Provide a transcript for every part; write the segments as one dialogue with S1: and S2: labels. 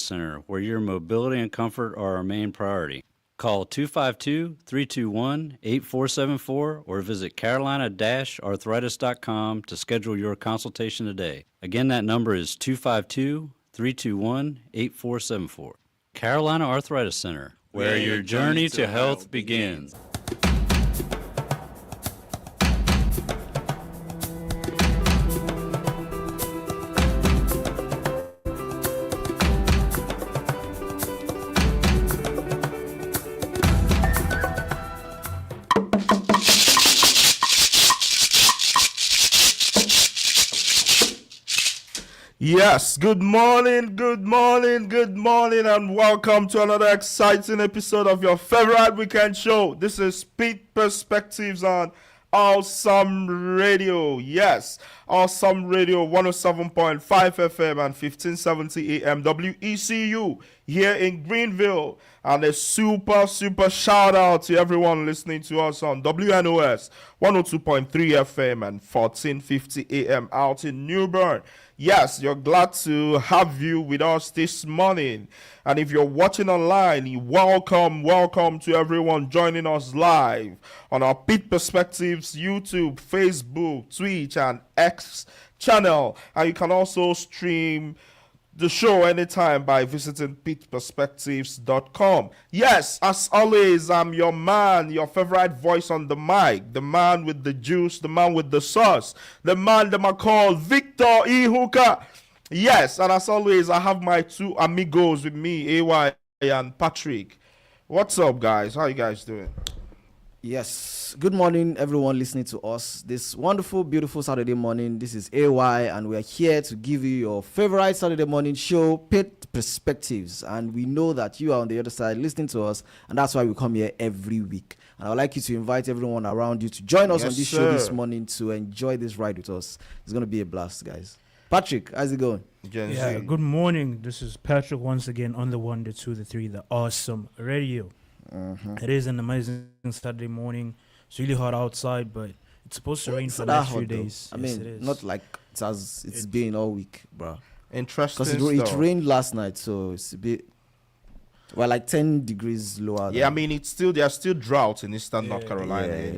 S1: Center, where your mobility and comfort are our main priority. Call 252-321-8474 or visit carolina-arthritis.com to schedule your consultation today. Again, that number is 252-321-8474. Carolina Arthritis Center, where your journey to health begins.
S2: Yes, good morning, and welcome to another exciting episode of your favorite weekend show. This is Pitt Perspectives on Awesome Radio. Yes, Awesome Radio 107.5 FM and 1570 AM WECU here in Greenville. And a super shout out to everyone listening to us on WNOS 102.3 FM and 1450 AM out in New Bern. Yes, you're glad to have you with us this morning. And if you're watching online, welcome to everyone joining us live on our Pitt Perspectives YouTube, Facebook, Twitch, and X channel. And you can also stream the show anytime by visiting pittperspectives.com. Yes, as always, I'm your man, your favorite voice on the mic, the man with the juice, the man with the sauce, the man that I call Victor Ihuka. Yes, and as always, I have my two amigos with me, AY and Patrick. What's up, guys? How you guys doing?
S3: Yes, good morning, everyone listening to us this wonderful, beautiful Saturday morning. This is AY, and we are here to give you your favorite Saturday morning show, Pitt Perspectives. And we know that you are on the other side listening to us, and that's why we come here every week. And I would like you to invite everyone around you to join us on this show this morning to enjoy this ride with us. It's going to be a blast, guys. Patrick, how's it going?
S4: Yeah, good morning. This is Patrick once again on the 1, the 2, the 3, the Awesome Radio. It is an amazing Saturday morning. It's really hot outside, but it's supposed to rain for the next few days.
S3: I mean, not like it's been all week, bro.
S2: Interesting.
S3: Because it rained last night, so it's a bit like 10 degrees lower.
S2: Yeah, I mean, there are still droughts in Eastern North Carolina.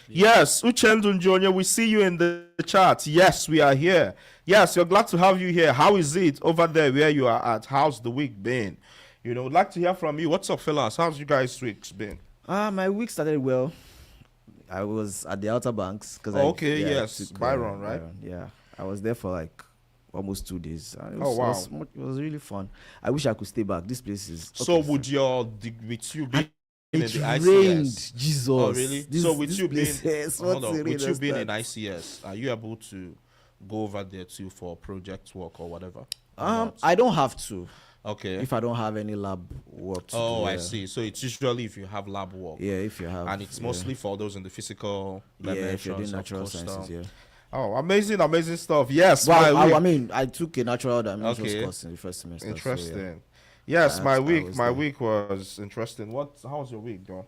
S2: Yes, Uchendu Junior, we see you in the chat. Yes, we are here. Yes, we're glad to have you here. How is it over there where you are at? How's the week been? You know, I'd like to hear from you. What's up, fellas? How's you guys' weeks been?
S3: My week started well. I was at the Outer Banks.
S2: Byron, right?
S3: Byron, yeah, I was there for like almost 2 days.
S2: Wow.
S3: It was really fun. I wish I could stay back. This place is...
S2: So would with you be in the
S3: ICS?
S2: rained,
S3: Jesus.
S2: Oh, really? So with you being in
S3: that?
S2: ICS, are you able to go over there too for project work or whatever?
S3: I don't have to.
S2: Okay.
S3: If I don't have any lab work to do.
S2: Oh, I see. So it's usually if you have lab work.
S3: Yeah, if you have.
S2: And it's mostly for those in the physical dimensions.
S3: If you're doing natural sciences, yeah.
S2: Oh, amazing stuff. Yes.
S3: Well, I took a natural dimensions course in the first semester.
S2: Interesting.
S3: So, yeah.
S2: Yes, my week was interesting. How was your week, though?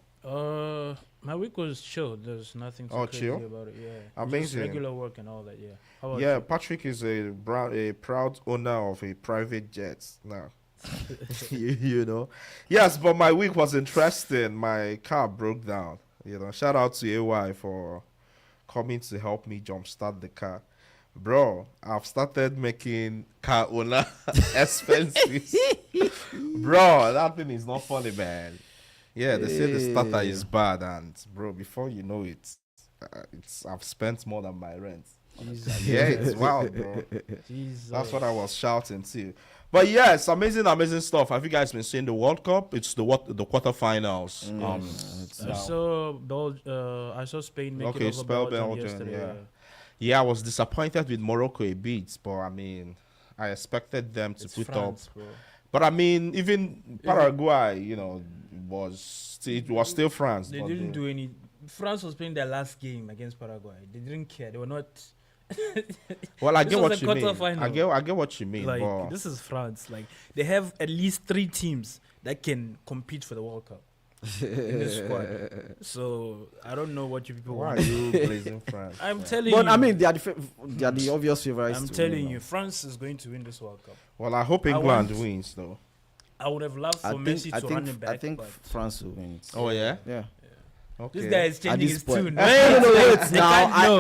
S4: My week was chill. There's nothing so crazy
S2: chill?
S4: about it. Yeah,
S2: amazing.
S4: Just regular work and all that. Yeah. How about
S2: you?
S4: Patrick
S2: is a proud owner of a private jet now. you know. Yes, but my week was interesting. My car broke down. You know, shout out to AY for coming to help me jumpstart the car. Bro, I've started making car owner expenses. Bro, that thing is not funny, man. Yeah, they say the starter is bad, and bro, before you know it, I've spent more than my rent. Yeah, it's wild, bro. Jesus. That's what I was shouting too. But yes, amazing stuff. Have you guys been seeing the World Cup? It's the quarterfinals.
S4: I saw Spain make it over Belgium yesterday.
S2: Yeah, I was disappointed with Morocco a bit, but I mean, I expected them to put France, up. Bro. But I mean, even Paraguay, you know, it was still France.
S4: They didn't do any. France was playing their last game against Paraguay. They didn't care. They were not.
S2: Well, I get what you mean. I get what you mean.
S4: Like,
S2: but
S4: this is France. Like, they have at least 3 teams that can compete for the World Cup in this squad. So I don't know what you people
S2: want.
S4: Why
S2: are you blazing France?
S4: I'm telling you.
S3: But I mean, they are the obvious favorites.
S4: I'm telling you, France is going to win this World Cup.
S2: Well, I hope England wins, though.
S4: I would have loved for Messi to run it back.
S3: I think
S4: but
S3: France will win it.
S2: Oh yeah.
S3: Yeah.
S2: Okay.
S4: this guy is
S3: At
S4: changing
S3: this
S4: his
S3: point.
S4: tune.
S3: No, wait. Now,
S4: No.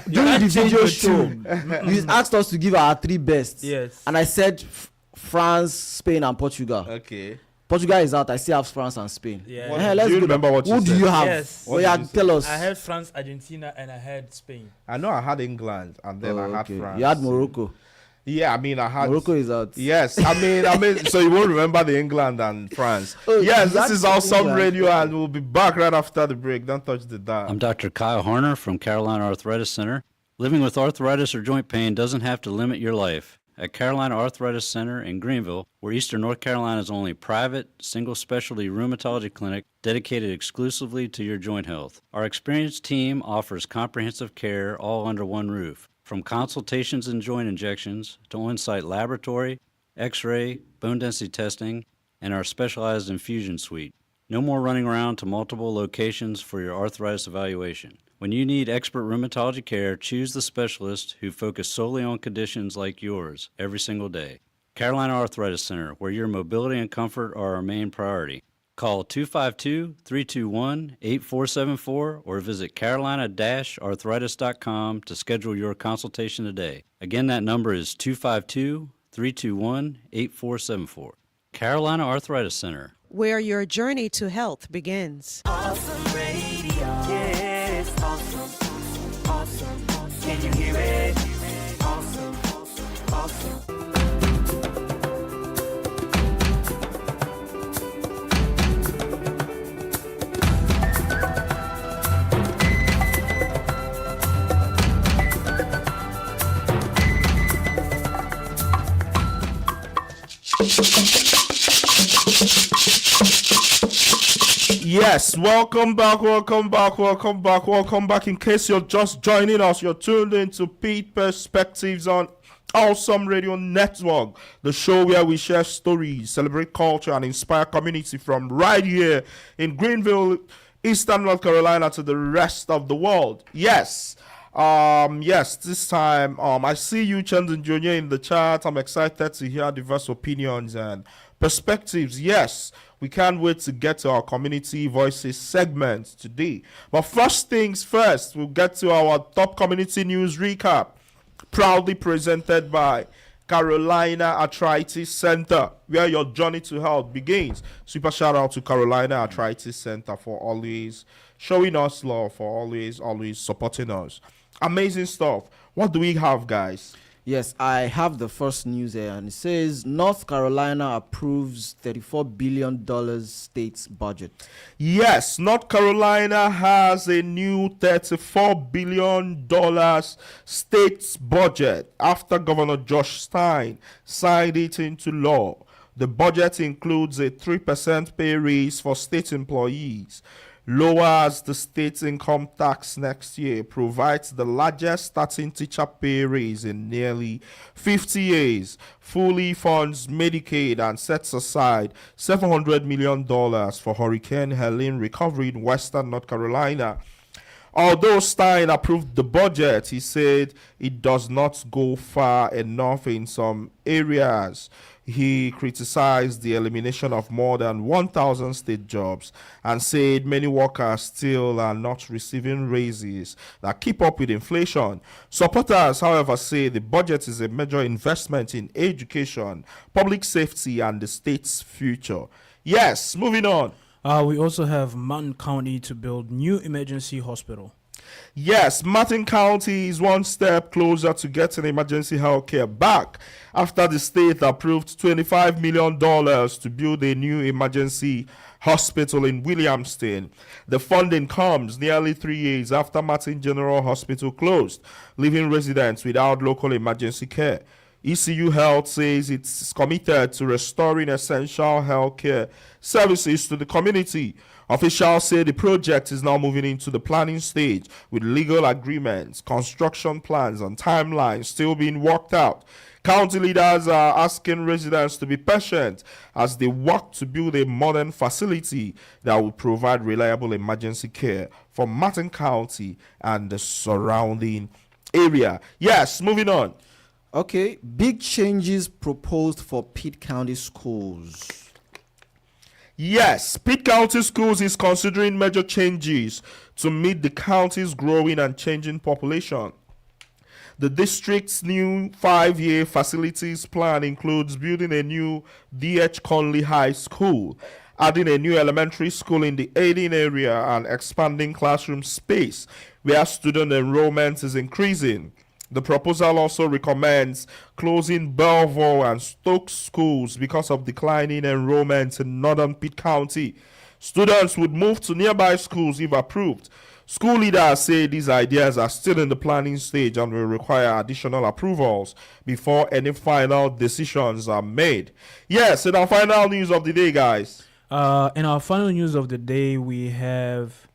S3: during the
S4: change
S3: video
S4: your
S3: show,
S4: tune.
S3: you asked us to give our 3 best.
S4: Yes.
S3: And I said France, Spain, and Portugal.
S2: Okay.
S3: Portugal is out. I still have France and Spain.
S4: Yeah.
S2: What-
S3: Let's
S2: do you
S3: go.
S2: remember what you
S3: Who do
S2: said?
S3: you have?
S4: Yes.
S3: Oh, yeah,
S2: did you say?
S3: tell us.
S4: I had France, Argentina, and I had Spain.
S2: I know I had England and then I had
S3: Okay.
S2: France.
S3: You had Morocco.
S2: Yeah, I mean I had
S3: Morocco is out.
S2: Yes, I mean, so you won't remember the England and France.
S3: Oh,
S2: Yes, this
S3: that's
S2: is Awesome
S3: England.
S2: Radio, and we'll be back right after the break. Don't touch the dial.
S1: I'm Dr. Kyle Horner from Carolina Arthritis Center. Living with arthritis or joint pain doesn't have to limit your life. At Carolina Arthritis Center in Greenville, we're Eastern North Carolina's only private, single-specialty rheumatology clinic dedicated exclusively to your joint health. Our experienced team offers comprehensive care all under one roof. From consultations and joint injections to on-site laboratory, x-ray, bone density testing, and our specialized infusion suite. No more running around to multiple locations for your arthritis evaluation. When you need expert rheumatology care, choose the specialist who focus solely on conditions like yours every single day. Carolina Arthritis Center, where your mobility and comfort are our main priority. Call 252-321-8474 or visit carolina-arthritis.com to schedule your consultation today. Again, that number is 252-321-8474. Carolina Arthritis Center.
S5: Where your journey to health begins.
S6: Awesome radio. Yes, awesome. Awesome. Can you hear it? Awesome. Awesome.
S2: Yes, welcome back. In case you're just joining us, you're tuned in to Pitt Perspectives on Awesome Radio Network, the show where we share stories, celebrate culture, and inspire community from right here in Greenville, Eastern North Carolina to the rest of the world. Yes, this time, I see you, Chandon Jr. in the chat. I'm excited to hear diverse opinions and perspectives. Yes, we can't wait to get to our community voices segment today. But first things first, we'll get to our top community news recap, proudly presented by Carolina Arthritis Center, where your journey to health begins. Super shout out to Carolina Arthritis Center for always showing us love, for always supporting us. Amazing stuff. What do we have, guys?
S3: Yes, I have the first news here, and it says North Carolina approves $34 billion state's budget.
S2: Yes, North Carolina has a new $34 billion state's budget after Governor Josh Stein signed it into law. The budget includes a 3% pay raise for state employees, lowers the state's income tax next year, provides the largest starting teacher pay raise in nearly 50 years, fully funds Medicaid, and sets aside $700 million for Hurricane Helene recovery in western North Carolina. Although Stein approved the budget, he said it does not go far enough in some areas. He criticized the elimination of more than 1,000 state jobs and said many workers still are not receiving raises that keep up with inflation. Supporters, however, say the budget is a major investment in education, public safety, and the state's future. Yes, moving on.
S4: We also have Mountain County to build new emergency hospital.
S2: Yes, Martin County is one step closer to getting emergency health care back after the state approved $25 million to build a new emergency hospital in Williamston. The funding comes nearly 3 years after Martin General Hospital closed, leaving residents without local emergency care. ECU Health says it's committed to restoring essential health care services to the community. Officials say the project is now moving into the planning stage with legal agreements, construction plans, and timelines still being worked out. County leaders are asking residents to be patient as they work to build a modern facility that will provide reliable emergency care for Martin County and the surrounding area. Yes, moving on.
S3: Okay, big changes proposed for Pitt County schools.
S2: Yes, Pitt County Schools is considering major changes to meet the county's growing and changing population. The district's new 5-year facilities plan includes building a new D.H. Conley High School, adding a new elementary school in the Aden area, and expanding classroom space where student enrollment is increasing. The proposal also recommends closing Belleville and Stokes schools because of declining enrollment in northern Pitt County. Students would move to nearby schools if approved. School leaders say these ideas are still in the planning stage and will require additional approvals before any final decisions are made. Yes, in our final news of the day, guys.
S4: In our final news of the day, we have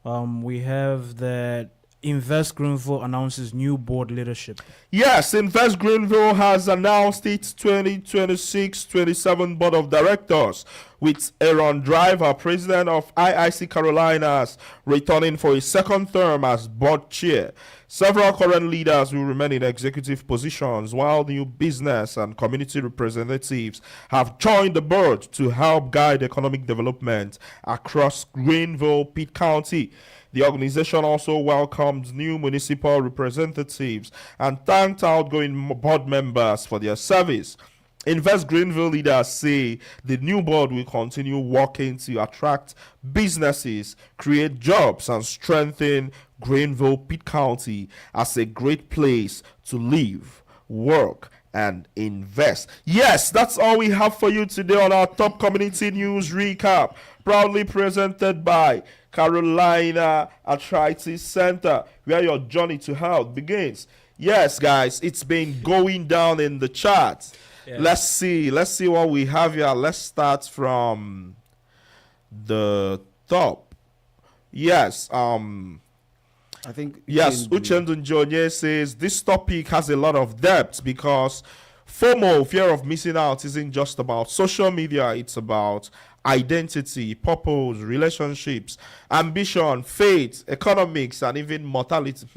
S4: that Invest Greenville announces new board leadership.
S2: Yes, Invest Greenville has announced its 2026-27 board of directors, with Aaron Driver, president of IIC Carolinas, returning for his second term as board chair. Several current leaders will remain in executive positions, while new business and community representatives have joined the board to help guide economic development across Greenville, Pitt County. The organization also welcomed new municipal representatives and thanked outgoing board members for their service. Invest Greenville leaders say the new board will continue working to attract businesses, create jobs, and strengthen Greenville, Pitt County as a great place to live, work, and invest. Yes, that's all we have for you today on our top community news recap, proudly presented by Carolina Arthritis Center, where your journey to health begins. Yes, guys, it's been going down in the charts.
S4: Yeah.
S2: Let's see what we have here. Let's start from the top. Yes,
S3: I think
S2: yes, Uchendu Njonye says this topic has a lot of depth because FOMO, fear of missing out, isn't just about social media, it's about identity, purpose, relationships, ambition, faith, economics, and even mortality.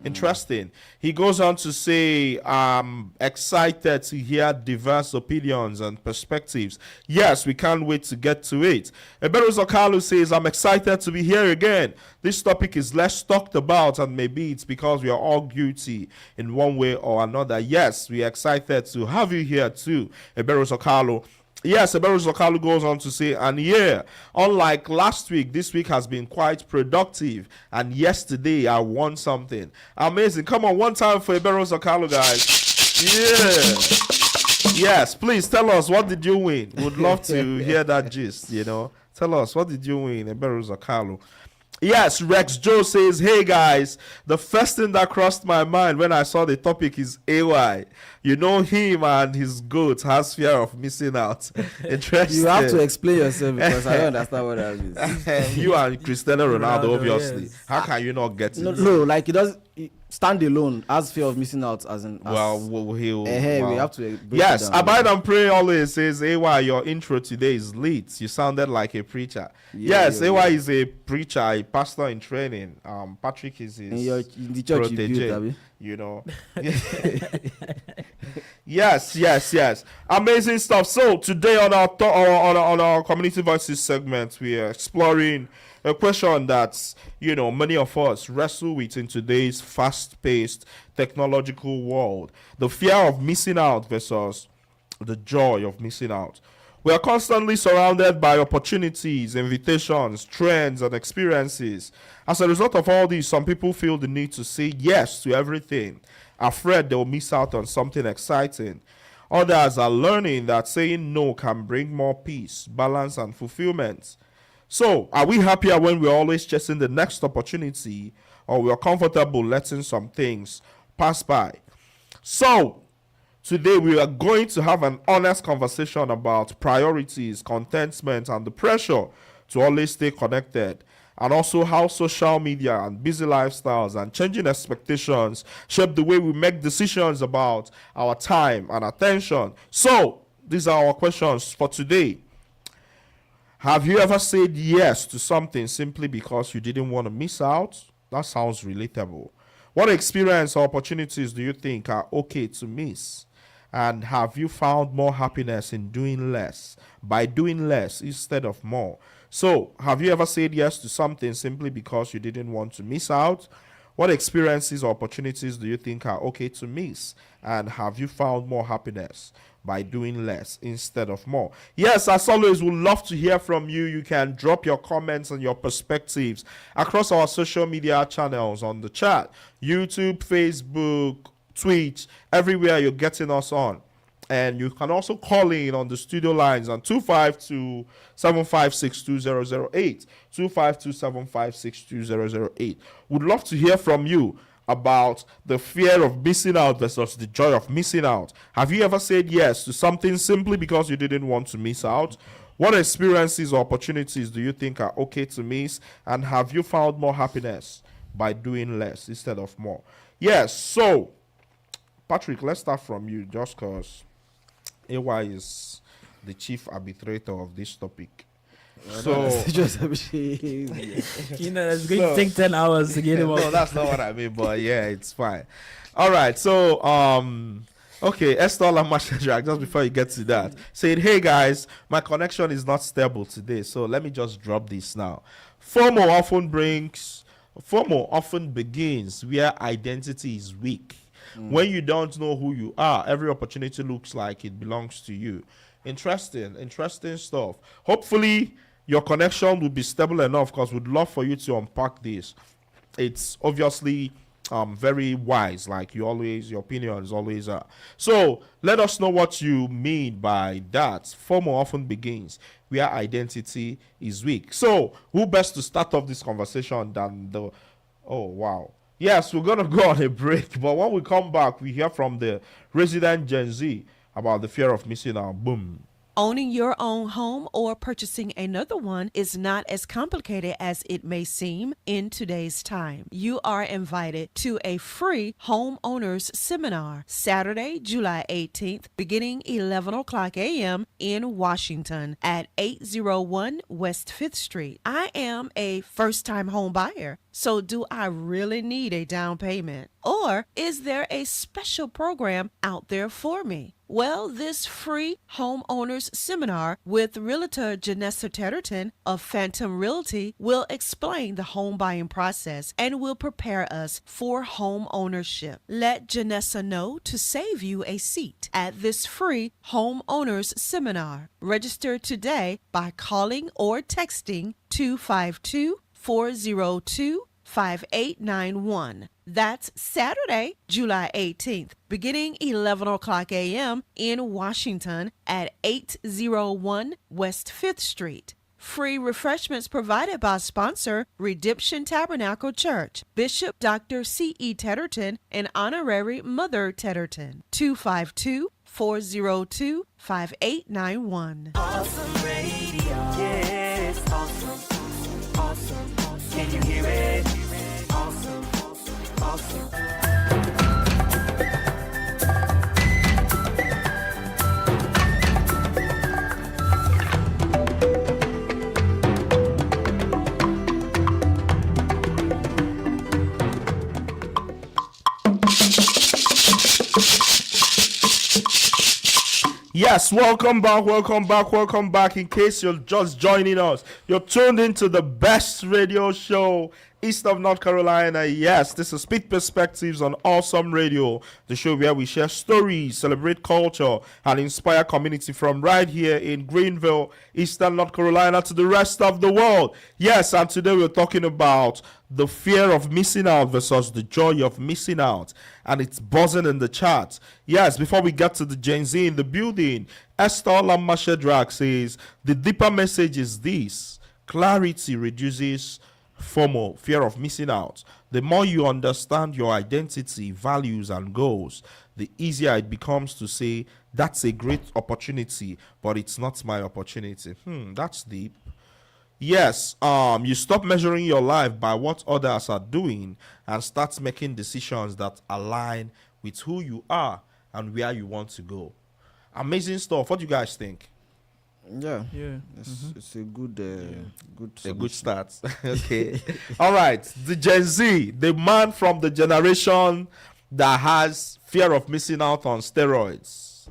S2: Interesting. He goes on to say, I'm excited to hear diverse opinions and perspectives. Yes, we can't wait to get to it. Ebero Zokalu says, I'm excited to be here again. This topic is less talked about, and maybe it's because we are all guilty in one way or another. Yes, we are excited to have you here too, Ebero Zokalu. Yes, Ebero Zokalu goes on to say, and yeah, unlike last week, this week has been quite productive, and yesterday I won something. Amazing. Come on, one time for Ebero Zokalu, guys. Yeah. Yes, please tell us, what did you win? Would love to hear that gist, Tell us, what did you win, Ebero Zokalu? Yes, Rex Joe says, hey guys, the first thing that crossed my mind when I saw the topic is AY. You know him and his goat has fear of missing out. Interesting.
S3: You have to explain yourself because I don't understand what that means.
S2: You and Cristiano Ronaldo,
S4: Ronaldo,
S2: obviously.
S4: yes.
S2: How can you not get it?
S3: No, like he does stand alone, has fear of missing out as in.
S2: He'll.
S3: We have to. break
S2: Yes,
S3: it down.
S2: Abide and Pray always says, AY, your intro today is lit. You sounded like a preacher. Yes, AY is a preacher, a pastor in training. Patrick is his
S3: In the church
S2: protege,
S3: you built,
S2: Yes. Amazing stuff. So today on our on our Community Voices segment, we are exploring a question that many of us wrestle with in today's fast-paced technological world: the fear of missing out versus the joy of missing out. We are constantly surrounded by opportunities, invitations, trends, and experiences. As a result of all this, some people feel the need to say yes to everything, afraid they'll miss out on something exciting. Others are learning that saying no can bring more peace, balance, and fulfillment. So, are we happier when we're always chasing the next opportunity, or we're comfortable letting some things pass by? So, today we are going to have an honest conversation about priorities, contentment, and the pressure to always stay connected, and also how social media and busy lifestyles and changing expectations shape the way we make decisions about our time and attention. So, these are our questions for today. Have you ever said yes to something simply because you didn't want to miss out? That sounds relatable. What experience or opportunities do you think are okay to miss? And have you found more happiness in doing less, by doing less instead of more? So, have you ever said yes to something simply because you didn't want to miss out? What experiences or opportunities do you think are okay to miss? And have you found more happiness by doing less instead of more? Yes, as always, we'd love to hear from you. You can drop your comments and your perspectives across our social media channels on the chat: YouTube, Facebook, Twitch, everywhere you're getting us on. And you can also call in on the studio lines on 252-756-2008. 252-756-2008. Would love to hear from you about the fear of missing out versus the joy of missing out. Have you ever said yes to something simply because you didn't want to miss out? What experiences or opportunities do you think are okay to miss? And have you found more happiness by doing less instead of more? Yes, so Patrick, let's start from you just because AY is the chief arbitrator of this topic. So,
S3: Just
S4: It's going to take 10 hours to get him
S2: no,
S4: off.
S2: that's not what I mean, but yeah, it's fine. All right, so okay, Esther Lamashadrak, just before you get to that, said, "Hey guys, my connection is not stable today, so let me just drop this now. FOMO often begins where identity is weak. When you don't know who you are, every opportunity looks like it belongs to you." Interesting stuff. Hopefully, your connection will be stable enough, because we'd love for you to unpack this. It's obviously very wise, like your opinion is always are. So let us know what you mean by that. FOMO often begins where identity is weak. So who best to start off this conversation than the... Oh, wow. Yes, we're going to go on a break, but when we come back, we hear from the resident Gen Z about the fear of missing out. Boom.
S5: Owning your own home or purchasing another one is not as complicated as it may seem in today's time. You are invited to a free homeowners seminar Saturday, July 18th, beginning 11 o'clock a.m. in Washington at 801 West 5th Street. I am a first-time home buyer, so do I really need a down payment? Or is there a special program out there for me? Well, this free homeowners seminar with Realtor Janessa Tetterton of Phantom Realty will explain the home buying process and will prepare us for home ownership. Let Janessa know to save you a seat at this free homeowners seminar. Register today by calling or texting 252-402-5891. That's Saturday, July 18th, beginning 11 o'clock a.m. in Washington at 801 West 5th Street. Free refreshments provided by sponsor Redemption Tabernacle Church, Bishop Dr. C.E. Tetterton, and Honorary Mother Tetterton. 252-402-5891.
S6: Awesome radio. Yes, awesome. Awesome. Can you hear it? Awesome. Awesome.
S2: Yes, welcome back. In case you're just joining us, you're tuned into the best radio show east of North Carolina. Yes, this is Pitt Perspectives on Awesome Radio, the show where we share stories, celebrate culture, and inspire community from right here in Greenville, eastern North Carolina, to the rest of the world. Yes, and today we're talking about the fear of missing out versus the joy of missing out, and it's buzzing in the chat. Yes, before we get to the Gen Z in the building, Esther Lamashadrak says the deeper message is this: clarity reduces FOMO, fear of missing out. The more you understand your identity, values, and goals, the easier it becomes to say, that's a great opportunity, but it's not my opportunity. That's deep. Yes, you stop measuring your life by what others are doing and start making decisions that align with who you are and where you want to go. Amazing stuff. What do you guys think?
S3: Yeah,
S4: Yeah.
S3: it's a good, good,
S2: A good
S3: solution.
S2: start. Okay. All right. The Gen Z, the man from the generation that has fear of missing out on steroids.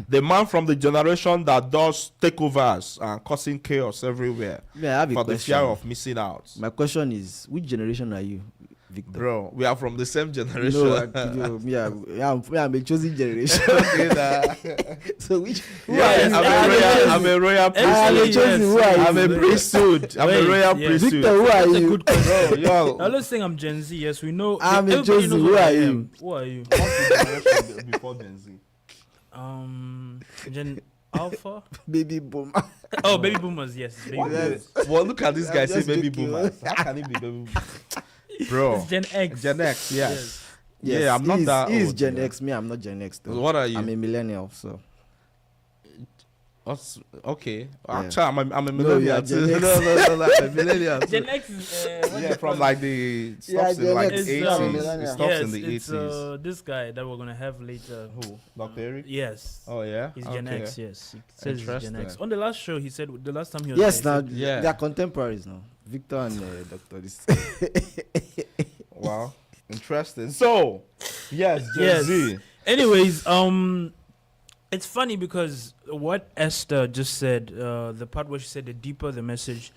S2: The man from the generation that does takeovers and causing chaos everywhere
S3: Yeah, I have a
S2: for the
S3: question.
S2: fear of missing out.
S3: My question is, which generation are you, Victor?
S2: Bro, we are from the same generation.
S3: No, I'm a chosen generation.
S2: Okay, nah.
S3: So which? Who
S2: Yeah,
S3: are you?
S2: I'm a royal
S3: I am a
S2: priesthood.
S3: chosen. Who are you?
S2: I'm a priesthood. I'm a
S4: Wait,
S2: royal
S4: yeah.
S2: priesthood.
S3: Victor, who are
S4: That's a
S3: you?
S4: good question.
S2: Bro, yo.
S4: Now let's say I'm Gen Z. Yes, we know.
S3: I'm a
S4: everybody
S3: chosen.
S4: knows
S3: Who
S4: what I
S3: are you?
S4: am. Who are you?
S2: What's the generation before Gen Z?
S4: Gen Alpha.
S3: Baby boom.
S4: Oh, baby boomers. Yes, baby boomers.
S2: Well, look at this guy
S3: I'm
S2: say
S3: just
S2: baby
S3: joking.
S2: boomers. How can he be baby boomers? Bro.
S4: It's Gen X.
S2: Gen X, yes.
S3: Yes,
S2: Yeah, I'm not that
S3: He's
S2: old,
S3: Gen
S2: yeah.
S3: X. Me, I'm not Gen X. Though.
S2: What are you?
S3: I'm a millennial. So
S2: Okay.
S3: Yeah.
S2: Actually, I'm a
S3: No, you
S2: millennial
S3: are
S2: too.
S3: Gen X.
S2: No, I'm a millennial too.
S4: Gen X is what
S2: Yeah,
S4: they
S2: from
S4: call
S2: like the
S3: Yeah,
S2: stops in
S3: Gen
S2: like
S3: X,
S2: the
S4: yeah,
S2: 80s.
S3: millennial.
S2: It stops
S4: yes,
S2: in the
S4: it's
S2: 80s.
S4: this guy that we're gonna have later.
S2: Who? Dr. Eric?
S4: Yes.
S2: Oh yeah.
S4: He's Gen
S2: Okay.
S4: X, yes. He says he's Gen X.
S2: Interesting.
S4: On the last show, he said the last time he was
S3: yes,
S4: there,
S3: now
S4: he said-
S2: Yeah.
S3: they are contemporaries now. Victor and Doctor. This.
S2: Wow. Interesting. So, yes, Gen
S4: Yes.
S2: Z.
S4: Anyways, it's funny because what Esther just said, the part where she said the deeper the message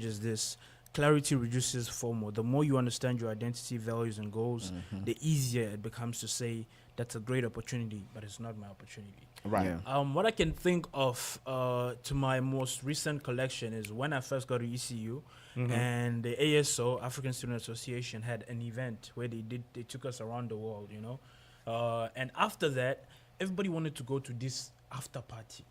S4: is this: clarity reduces FOMO. The more you understand your identity, values, and goals, the easier it becomes to say that's a great opportunity, but it's not my opportunity.
S2: Right.
S3: Yeah.
S4: What I can think of to my most recent collection is when I first got to ECU, and the ASO, African Student Association, had an event where they took us around the world, you know, and after that, everybody wanted to go to this after party.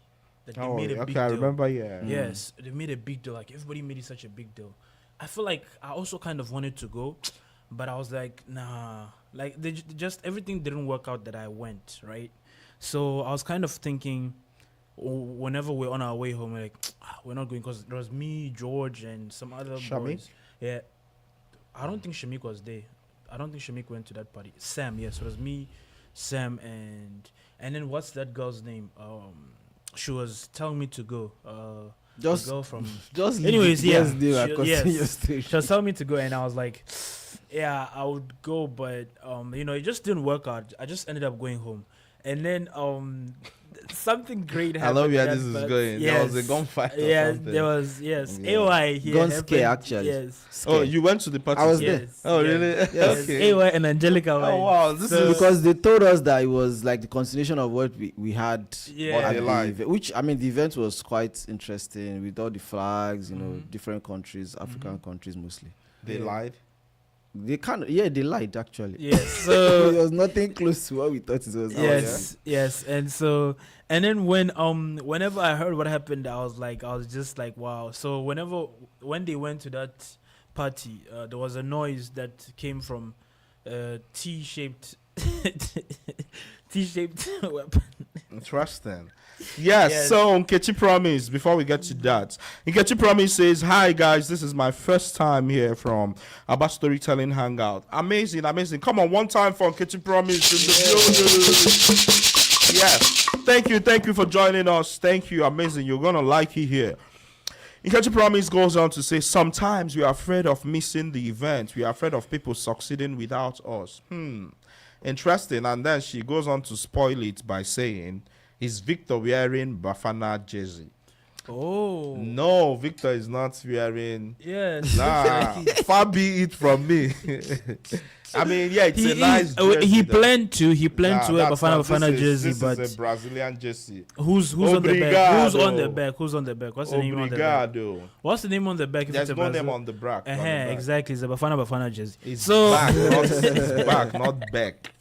S4: That they made a big
S2: okay, I
S4: deal.
S2: remember, yeah.
S4: Yes, they made a big deal. Like everybody made it such a big deal. I feel like I also kind of wanted to go, but I was like, nah. Like they just everything didn't work out that I went, right? So I was kind of thinking, whenever we're on our way home, we're like, we're not going because there was me, George, and some other
S2: Shamik?
S4: boys. Yeah, I don't think Shamik was there. I don't think Shamik went to that party. Sam, yes, it was me, Sam, and then what's that girl's name? She was telling me to go.
S3: Just,
S4: the girl from.
S3: just. leave
S4: Anyways,
S3: the
S4: yeah,
S3: girls there and
S4: she-
S3: continue
S4: yes.
S3: your story.
S4: She was telling me to go, and I was like, yeah, I would go, but you know, it just didn't work out. I just ended up going home, and then something great
S2: I
S4: happened.
S2: love where
S4: that
S2: this is
S4: part.
S2: going. There was a gunfight or
S4: Yeah,
S2: something.
S4: there was. Yes,
S3: Yeah.
S4: AY here.
S3: Gun
S4: happened.
S3: scare, actually.
S4: Yes.
S2: Oh, you went to the party?
S3: I was
S4: yes,
S3: there.
S2: Oh, really?
S4: Yes.
S2: Okay.
S4: AY and Angelica.
S2: Oh,
S4: went.
S2: wow. This
S4: So-
S2: is
S3: Because they told us that it was like the continuation of what we had
S4: Yeah.
S3: at
S2: they
S3: the
S2: lied.
S3: event, which I mean the event was quite interesting with all the flags, you know,
S4: Mhm.
S3: different countries, African countries mostly.
S2: They
S4: Yeah.
S2: lied.
S3: They they lied actually.
S4: Yes.
S3: So
S4: So
S3: it was nothing close to what we thought it was.
S4: yes, and then whenever I heard what happened, I was just like, wow. So when they went to that party, there was a noise that came from T-shaped weapon.
S2: Interesting. Yes,
S4: Yes.
S2: so Nkechi Promise, before we get to that, Nkechi Promise says, hi guys, this is my first time here from Abba Storytelling Hangout. Amazing, amazing. Come on, one time for Nkechi Promise in the building. Yes, thank you for joining us. Thank you, amazing. You're gonna like it here. Nkechi Promise goes on to say, sometimes we are afraid of missing the event. We are afraid of people succeeding without us. Interesting. And then she goes on to spoil it by saying, is Victor wearing Bafana jersey?
S4: Oh.
S2: No, Victor is not wearing.
S4: Yes.
S2: Nah, far be it from me. I mean, yeah, it's a nice jersey.
S4: He
S2: though.
S4: planned to wear
S2: that's
S4: Bafana
S2: not- this
S4: jersey,
S2: is
S4: but
S2: a Brazilian jersey.
S4: who's on the back? Who's on the
S2: Obrigado.
S4: back? Who's on the back? What's the name on the back?
S2: Obrigado.
S4: What's the name on the back? if
S2: There's
S4: it's a
S2: no name
S4: Brazil-
S2: on the back. on the
S4: Uh-huh,
S2: back.
S4: exactly. It's a Bafana jersey.
S2: It's
S4: So
S2: back, it's back, not back.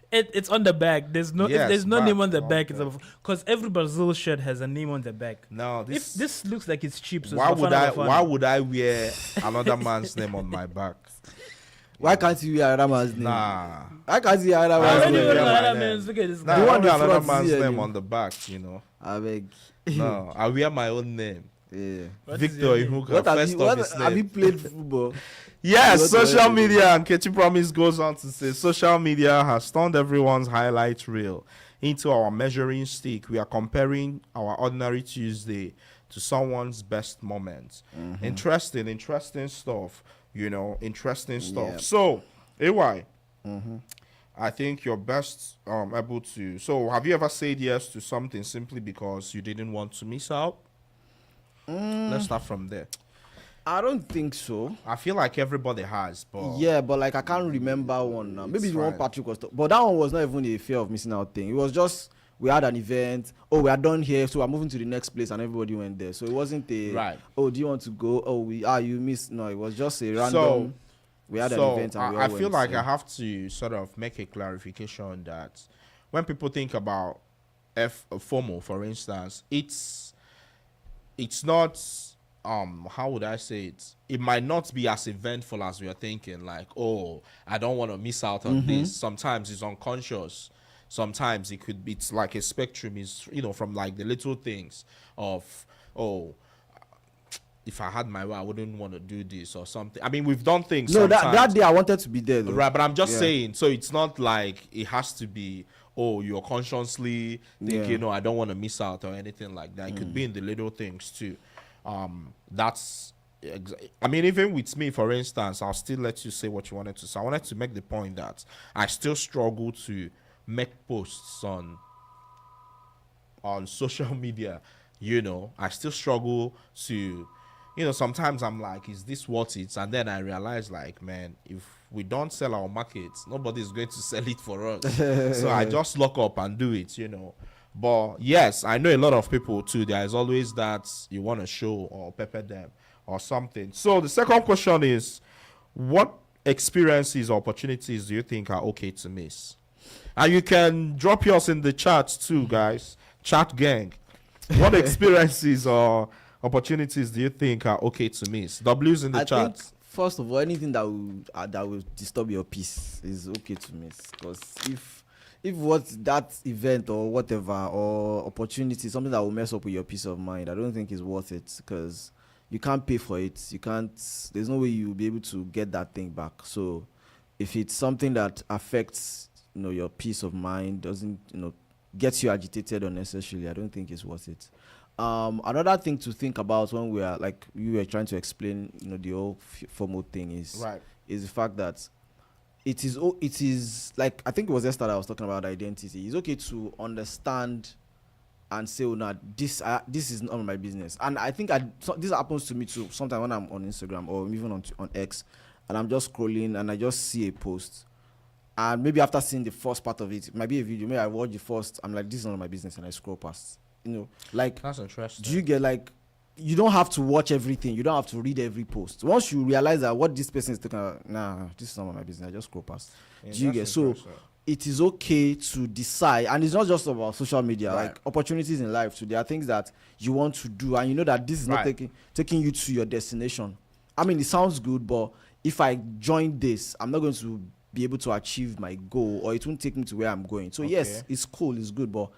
S4: it's on the back. There's no
S2: Yes,
S4: if there's no
S2: back,
S4: name on the
S2: not
S4: back. It's
S2: back.
S4: because every Brazil shirt has a name on the back.
S2: No,
S4: If
S2: this.
S4: this looks like it's cheap, so
S2: Why
S4: it's
S2: would
S4: Bafana.
S2: why would I wear another man's name on my back?
S3: Why can't you wear another man's name?
S2: Nah.
S3: Why can't you wear another
S2: I
S3: man's
S2: don't
S4: Already
S2: know
S3: name?
S4: wearing
S2: where my
S4: another
S2: name.
S4: man's. Look at this
S2: Nah,
S4: guy.
S2: I
S3: The
S2: don't
S3: one
S2: wear
S3: in
S2: another
S3: front
S2: man's
S3: is here,
S2: name
S3: you.
S2: on the back, you know.
S3: I beg.
S2: No, I wear my own name.
S3: Yeah.
S4: What is
S2: Victor
S4: your name?
S2: Ihuka,
S3: What have
S2: first
S3: you?
S2: of
S3: What
S2: his
S3: have you
S2: name.
S3: played football?
S2: Yes,
S3: What
S2: social
S3: do I do?
S2: media, and Katie Promise goes on to say, social media has turned everyone's highlight reel into our measuring stick. We are comparing our ordinary Tuesday to someone's best moments. Interesting stuff, you know, interesting stuff.
S3: Yeah.
S2: So, AY, I think you're best able to. So, have you ever said yes to something simply because you didn't want to miss out? Let's start from there.
S3: I don't think so.
S2: I feel like everybody has, but
S3: Yeah, but like I can't remember one now. Maybe
S2: It's
S3: the one
S2: fine.
S3: Patrick was, but that one was not even a fear of missing out thing. It was just we had an event. Oh, we are done here, so we're moving to the next place, and everybody went there. So it wasn't a
S2: Right.
S3: Oh, do you want to go? Oh, you missed. No, it was just a random.
S2: So-
S3: we had an
S2: so
S3: event, and we all
S2: I feel
S3: went,
S2: like
S3: so.
S2: I have to sort of make a clarification that when people think about FOMO, for instance, it's not how would I say it? It might not be as eventful as we are thinking. Like, oh, I don't want to miss out on this. Sometimes it's unconscious. Sometimes it could be. It's like a spectrum. Is from like the little things of oh. If I had my way, I wouldn't want to do this or something. I mean, we've done things.
S3: No,
S2: sometimes.
S3: that day I wanted to be there, though.
S2: Right, but I'm just
S3: Yeah.
S2: saying. So it's not like it has to be. Oh, you're consciously thinking,
S3: Yeah.
S2: no, I don't want to miss out or anything like that. It could be in the little things too. That's. I mean, even with me, for instance, I'll still let you say what you wanted to say. I wanted to make the point that I still struggle to make posts on social media. I still struggle to. Sometimes I'm like, is this worth it? And then I realize, like, man, if we don't sell our markets, nobody's going to sell it for us. So I just lock up and do it, But yes, I know a lot of people too. There is always that you want to show or pepper them or something. So the second question is, what experiences or opportunities do you think are okay to miss? And you can drop yours in the chat too, guys. Chat gang. What experiences or opportunities do you think are okay to miss? W's in the
S3: I
S2: chat.
S3: think first of all, anything that will disturb your peace is okay to miss. Because if what that event or whatever or opportunity, something that will mess up with your peace of mind, I don't think is worth it. Because you can't pay for it. You can't. There's no way you'll be able to get that thing back. So if it's something that affects your peace of mind, doesn't gets you agitated unnecessarily, I don't think it's worth it. Another thing to think about when we are like you were trying to explain, the whole FOMO thing is the fact that it is like I think it was yesterday I was talking about identity. It's okay to understand and say, "Oh, no, this is not my business." And I think this happens to me too. Sometimes when I'm on Instagram or even on X, and I'm just scrolling and I just see a post, and maybe after seeing the first part of it, it might be a video. Maybe I watch the first. I'm like, "This is none of my business," and I scroll past. Like
S2: That's interesting.
S3: do you get like you don't have to watch everything, you don't have to read every post. Once you realize that what this person is talking about, nah, this is not my business, I just scroll past. Do you get so it is okay to decide, and it's not just about social media, like opportunities in life too. There are things that you want to do and you know that this is not taking you to your destination. I mean, it sounds good, but if I join this, I'm not going to be able to achieve my goal, or it won't take me to where I'm going. So yes, it's cool, it's good, but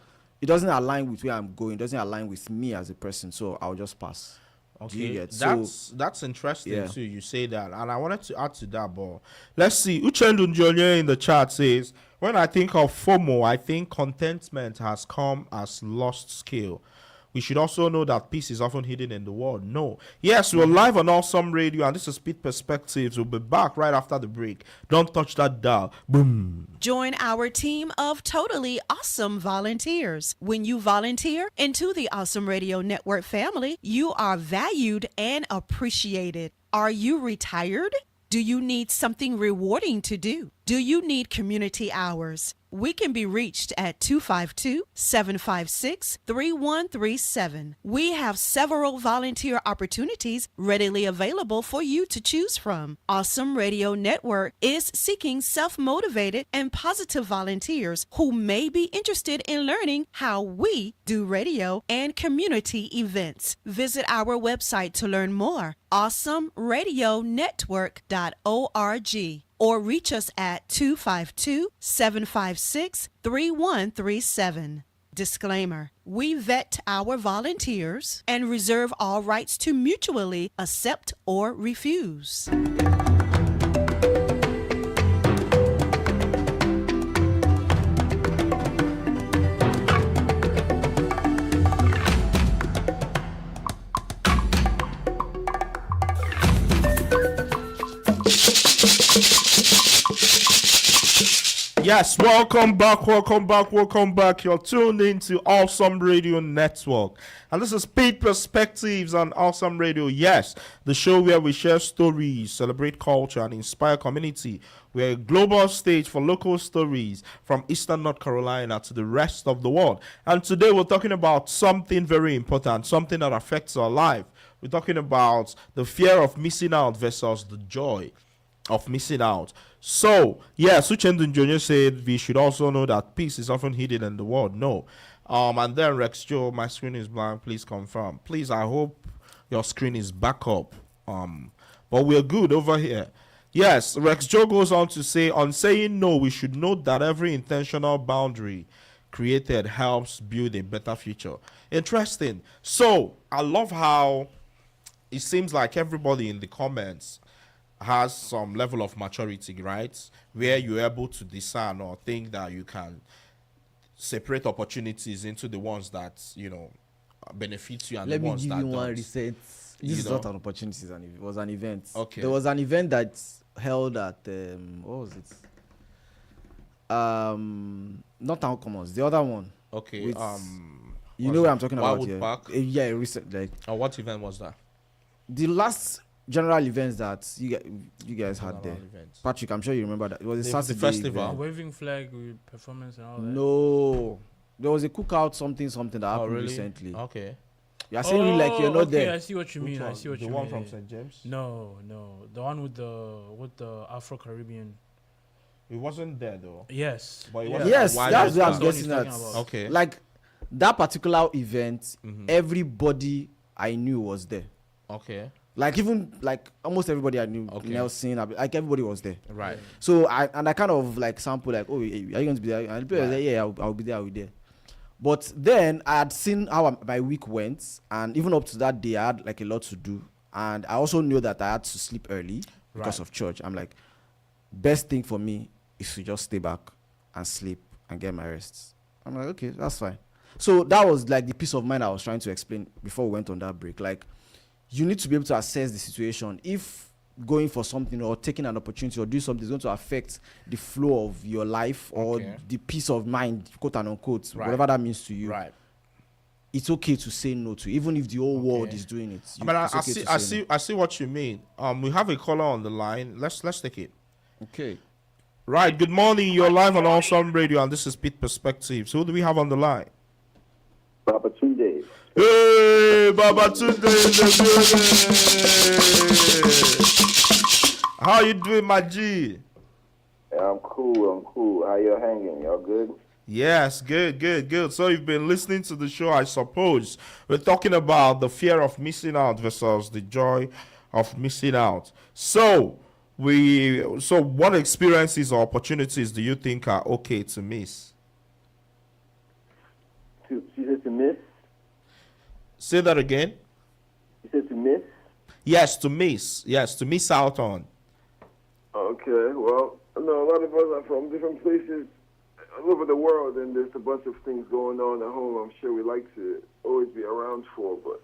S3: it doesn't align with where I'm going. It doesn't align with me as a person. So I'll just pass.
S2: Okay, that's interesting too. You say that, and I wanted to add to that, but let's see. Uchendu Njonye in the chat says, "When I think of FOMO, I think contentment has come as lost skill. We should also know that peace is often hidden in the world." No. Yes, we're live on Awesome Radio, and this is Pitt Perspectives. We'll be back right after the break. Don't touch that dial. Boom.
S5: Join our team of totally awesome volunteers. When you volunteer into the Awesome Radio Network family, you are valued and appreciated. Are you retired? Do you need something rewarding to do? Do you need community hours? We can be reached at 252-756-3137. We have several volunteer opportunities readily available for you to choose from. Awesome Radio Network is seeking self-motivated and positive volunteers who may be interested in learning how we do radio and community events. Visit our website to learn more, awesomeradionetwork.org. or reach us at 252-756-3137. Disclaimer: we vet our volunteers and reserve all rights to mutually accept or refuse.
S2: Yes, welcome back. You're tuned into Awesome Radio Network. And this is Pitt Perspectives on Awesome Radio. Yes, the show where we share stories, celebrate culture, and inspire community. We're a global stage for local stories from Eastern North Carolina to the rest of the world. And today we're talking about something very important, something that affects our life. We're talking about the fear of missing out versus the joy of missing out. So, yeah, Suchendun Jr. said we should also know that peace is often hidden in the world. No. And then Rex Joe, my screen is blank. Please confirm. Please, I hope your screen is back up. But we're good over here. Yes, Rex Joe goes on to say, on saying no, we should note that every intentional boundary created helps build a better future. Interesting. So, I love how it seems like everybody in the comments has some level of maturity, right? Where you're able to discern or think that you can separate opportunities into the ones that, benefit you and
S3: Let
S2: the
S3: me
S2: ones
S3: give
S2: that
S3: you one
S2: don't.
S3: reset. This is not an opportunity, it was an event.
S2: Okay.
S3: There was an event that held at what was it? Not Town Commons, the other one.
S2: Okay.
S3: With, you know what I'm talking about
S2: Wildwood
S3: here?
S2: Park?
S3: Yeah, recent, like
S2: What event was that?
S3: the last general events that you guys had there.
S2: Events.
S3: Patrick, I'm sure you remember that. It was a
S2: The
S3: Saturday
S2: festival.
S3: event.
S4: Waving flag with performance and all that.
S3: No, there was a cookout something that
S2: Oh,
S3: happened
S2: really?
S3: recently.
S2: Okay.
S3: You're saying it like you're not
S4: okay,
S3: there.
S4: I see what you mean. I see what
S2: the
S4: you
S2: one
S4: mean.
S2: from St. James?
S4: No, the one with the Afro Caribbean.
S2: It wasn't there though.
S4: Yes.
S2: But it
S4: Yeah.
S2: wasn't
S3: Yes,
S2: Wildwood
S3: that's what I'm
S2: Park.
S4: That's
S3: getting
S4: what
S3: at.
S4: he's talking about.
S2: Okay.
S3: Like that particular event,
S2: Mhm.
S3: everybody I knew was there.
S2: Okay.
S3: Like even like almost everybody I knew,
S2: Okay.
S3: Nelson, like everybody was there.
S2: Right.
S3: So I kind of like sample like, oh, are you going to be there? And people were like, yeah, I'll be there. I'll be there. But then I had seen how my week went, and even up to that day, I had like a lot to do, and I also knew that I had to sleep early because
S2: Right.
S3: of church. I'm like, best thing for me is to just stay back and sleep and get my rest. I'm like, okay, that's fine. So that was like the peace of mind I was trying to explain before we went on that break. Like, you need to be able to assess the situation. If going for something or taking an opportunity or do something is going to affect the flow of your life or
S2: Okay.
S3: the peace of mind, quote and unquote,
S2: Right.
S3: whatever that means to you,
S2: Right.
S3: it's okay to say no to, even if the whole world
S2: Okay.
S3: is doing it.
S2: But
S3: It's okay to say no.
S2: I see what you mean. We have a caller on the line. Let's take it.
S3: Okay.
S2: Right. Good morning. You're live on Awesome Radio, and this is Pitt Perspectives. Who do we have on the line?
S7: Papa Tunde.
S2: Hey, Baba Tunde in the building. How you doing, my G?
S7: Yeah, I'm cool. How y'all hanging? Y'all good?
S2: Yes, good. So you've been listening to the show, I suppose. We're talking about the fear of missing out versus the joy of missing out. So what experiences or opportunities do you think are okay to miss?
S7: She said to miss?
S2: Say that again.
S7: You said to miss?
S2: Yes, to miss. Yes, to miss out on.
S7: Okay, well, I know a lot of us are from different places all over the world, and there's a bunch of things going on at home I'm sure we like to always be around for, but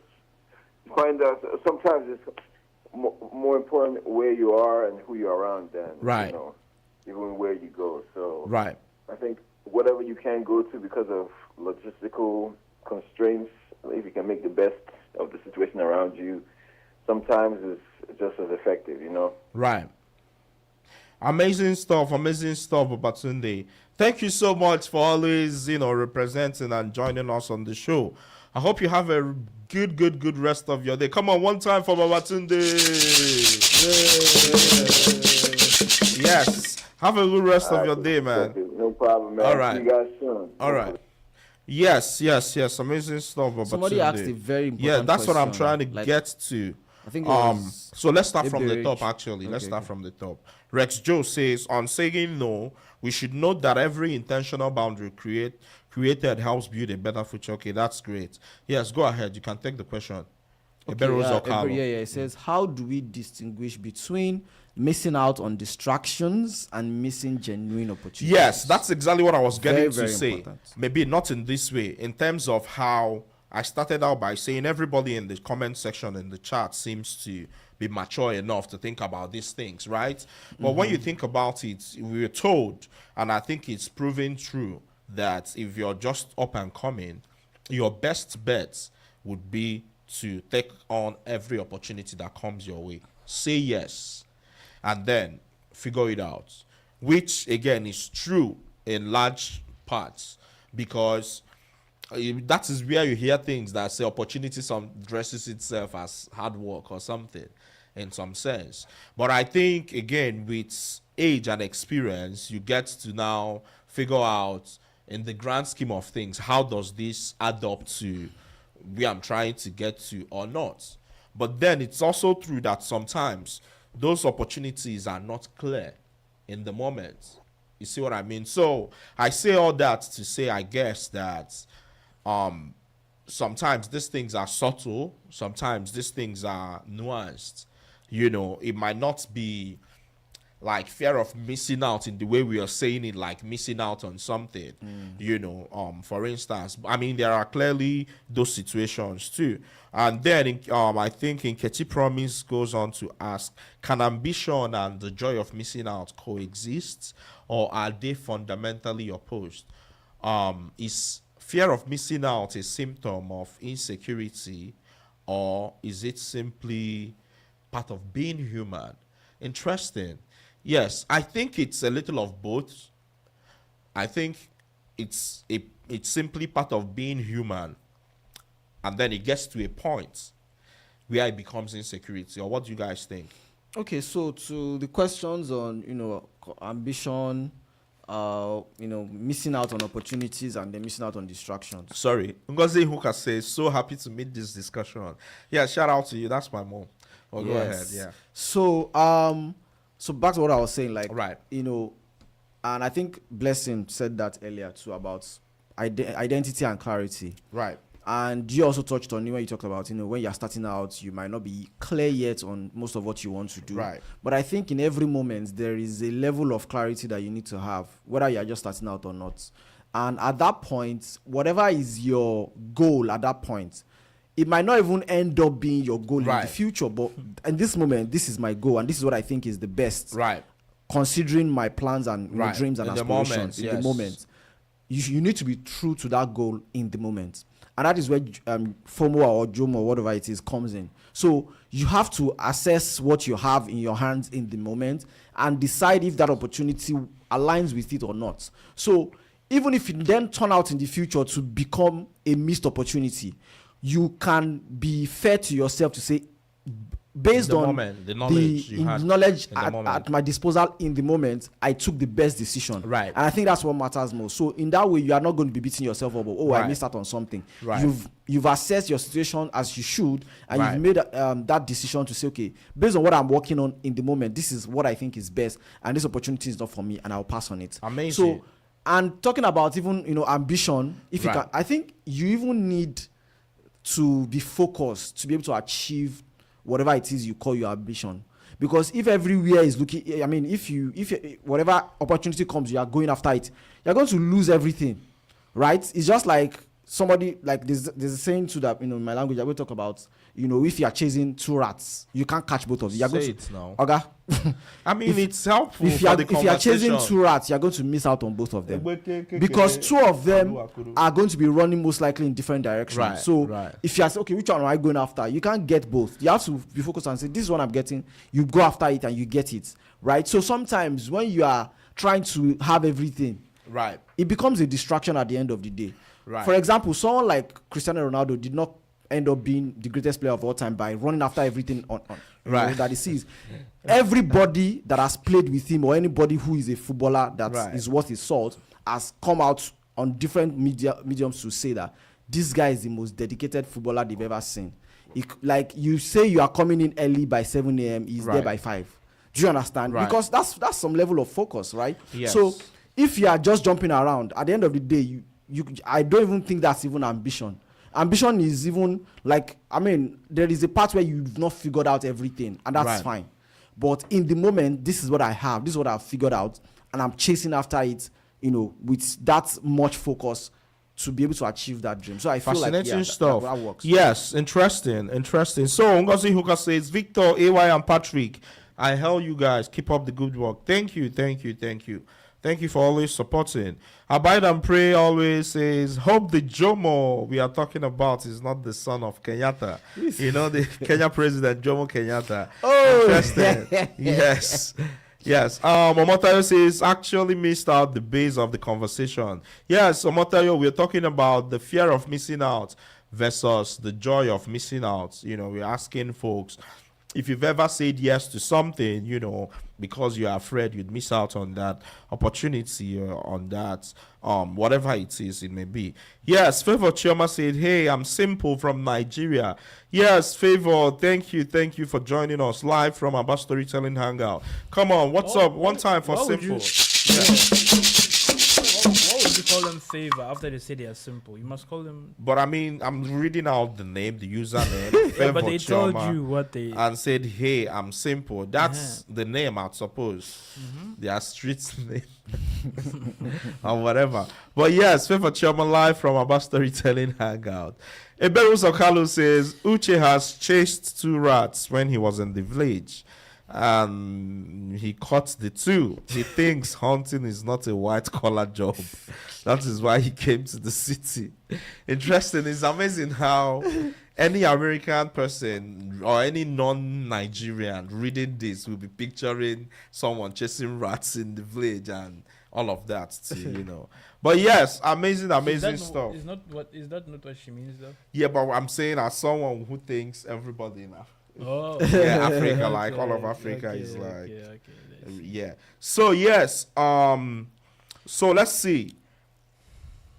S7: find out sometimes it's more important where you are and who you're around than,
S2: Right.
S7: even where you go. So
S2: Right.
S7: I think whatever you can go to because of logistical constraints, if you can make the best of the situation around you, sometimes it's just as effective,
S2: Right. Amazing stuff, Babatunde. Thank you so much for always, representing and joining us on the show. I hope you have a good rest of your day. Come on, one time for Babatunde. Yes. Have a good rest of your day, man.
S7: No problem, man.
S2: All right.
S7: See you guys soon.
S2: All right. Yes. Amazing stuff, Babatunde.
S3: Somebody asked a very important
S2: Yeah, that's what I'm
S3: question,
S2: trying to
S3: like,
S2: get to.
S3: I think it was
S2: So let's start from the
S3: Maybe
S2: top,
S3: Rich.
S2: actually. Let's
S3: Okay,
S2: start
S3: okay.
S2: from the top. Rex Joe says, on saying no, we should note that every intentional boundary created helps build a better future. Okay, that's great. Yes, go ahead. You can take the question. Eberos or Carlo?
S3: It says, how do we distinguish between missing out on distractions and missing genuine opportunities?
S2: Yes, that's exactly what I was getting
S3: Very,
S2: to
S3: very
S2: say.
S3: important.
S2: Maybe not in this way, in terms of how I started out by saying everybody in the comment section in the chat seems to be mature enough to think about these things, right? But when you think about it, we were told, and I think it's proven true, that if you're just up and coming, your best bet would be to take on every opportunity that comes your way. Say yes, and then figure it out, which again is true in large parts, because that is where you hear things that say opportunity some dresses itself as hard work or something in some sense. But I think again, with age and experience, you get to now figure out in the grand scheme of things, how does this add up to where I'm trying to get to or not. But then it's also true that sometimes those opportunities are not clear in the moment. You see what I mean? So I say all that to say, I guess, that sometimes these things are subtle, sometimes these things are nuanced. You know, it might not be like fear of missing out in the way we are saying it, like missing out on something, you know, for instance. I mean, there are clearly those situations too. And then I think Nkechi Promise goes on to ask, can ambition and the joy of missing out coexist, or are they fundamentally opposed? Is fear of missing out a symptom of insecurity, or is it simply part of being human? Interesting. Yes, I think it's a little of both. I think it's simply part of being human, and then it gets to a point where it becomes insecurity. Or what do you guys think?
S3: Okay, so to the questions on, ambition, missing out on opportunities and then missing out on distractions.
S2: Sorry, Ngozi Ihuka says, so happy to meet this discussion. Yeah, shout out to you. That's my mom. Oh, yes. Go ahead. Yeah.
S3: So back to what I was saying, like,
S2: right.
S3: And I think Blessing said that earlier too about identity and clarity.
S2: Right.
S3: And you also touched on, when you talked about, when you're starting out, you might not be clear yet on most of what you want to do.
S2: Right.
S3: But I think in every moment, there is a level of clarity that you need to have, whether you're just starting out or not. And at that point, whatever is your goal at that point, it might not even end up being your goal in the future. But in this moment, this is my goal, and this is what I think is the best.
S2: Right.
S3: Considering my plans and dreams and aspirations in the moment. You need to be true to that goal in the moment. And that is where FOMO or JOMO or whatever it is comes in. So you have to assess what you have in your hands in the moment and decide if that opportunity aligns with it or not. So even if it then turn out in the future to become a missed opportunity, you can be fair to yourself to say, based on
S2: the knowledge
S3: at my disposal in the moment, I took the best decision.
S2: Right.
S3: And I think that's what matters most. So in that way, you are not going to be beating yourself up. I missed out on something.
S2: Right.
S3: You've assessed your situation as you should, and you've made that decision to say, okay, based on what I'm working on in the moment, this is what I think is best, and this opportunity is not for me, and I'll pass on it.
S2: Amazing.
S3: So, and talking about even ambition, if you can, I think you even need to be focused to be able to achieve whatever it is you call your ambition. Because if everywhere is looking, I mean, if whatever opportunity comes, you are going after it, you're going to lose everything, right? It's just like somebody, like there's a saying to that, in my language, I will talk about, if you are chasing two rats, you can't catch both of them. You're
S2: Say
S3: going
S2: it now.
S3: Okay?
S2: I mean, it's helpful
S3: If you are chasing two rats, you're going to miss out on both of them. Because two of them are going to be running most likely in different directions.
S2: Right,
S3: so if you are saying, okay, which one am I going after? You can't get both. You have to be focused and say, this is what I'm getting. You go after it and you get it. Right? So sometimes when you are trying to have everything, it becomes a distraction at the end of the day.
S2: Right.
S3: For example, someone like Cristiano Ronaldo did not end up being the greatest player of all time by running after everything that he sees. Everybody that has played with him, or anybody who is a footballer that is worth his salt, has come out on different mediums to say that this guy is the most dedicated footballer they've ever seen. Like you say, you are coming in early by 7 a.m. He's there by 5. Do you understand? Because that's some level of focus, right?
S2: Yes.
S3: So if you are just jumping around, at the end of the day, I don't even think that's even ambition. Ambition is even like, there is a part where you've not figured out everything, and that's fine. But in the moment, this is what I have, this is what I've figured out, and I'm chasing after it, with that much focus. to be able to achieve that dream. So I feel like
S2: Fascinating
S3: yeah,
S2: stuff.
S3: that works.
S2: Yes, interesting. So Ngozi Ihuka says, Victor, AY, and Patrick, I hail you guys. Keep up the good work. Thank you. Thank you for always supporting. Abide and Pray always says, hope the Jomo we are talking about is not the son of Kenyatta. You know, the Kenya president, Jomo Kenyatta.
S3: Oh,
S2: interesting. Yes. Omotayo says, actually missed out the base of the conversation. Yes, Omotayo, we're talking about the fear of missing out versus the joy of missing out. You know, we're asking folks if you've ever said yes to something, you know, because you're afraid you'd miss out on that opportunity or on that, whatever it is, it may be. Yes, Favor Chioma said, hey, I'm Simple from Nigeria. Yes, Favor, thank you for joining us live from our Storytelling Hangout. Come on, what's up? One time for Simple.
S4: What would you call them favor after they say they are simple? You must call them.
S2: But I mean, I'm reading out the name, the username.
S4: Yeah, but they
S2: Favor
S4: told
S2: Chioma,
S4: you what they.
S2: and said, hey, I'm Simple. That's the name, I suppose. Their street name. Or whatever. But yes, Favor Chioma live from our Storytelling Hangout. Eberu Sokalo says, Uche has chased 2 rats when he was in the village. And he caught the 2. He thinks hunting is not a white-collar job. That is why he came to the city. Interesting. It's amazing how any American person or any non-Nigerian reading this will be picturing someone chasing rats in the village and all of that too, you know. But yes, amazing stuff.
S4: Is that not what she means though?
S2: Yeah, but I'm saying as someone who thinks everybody now.
S4: Oh,
S2: Yeah, Africa, like all of Africa is like
S4: okay.
S2: yeah. So yes, so let's see.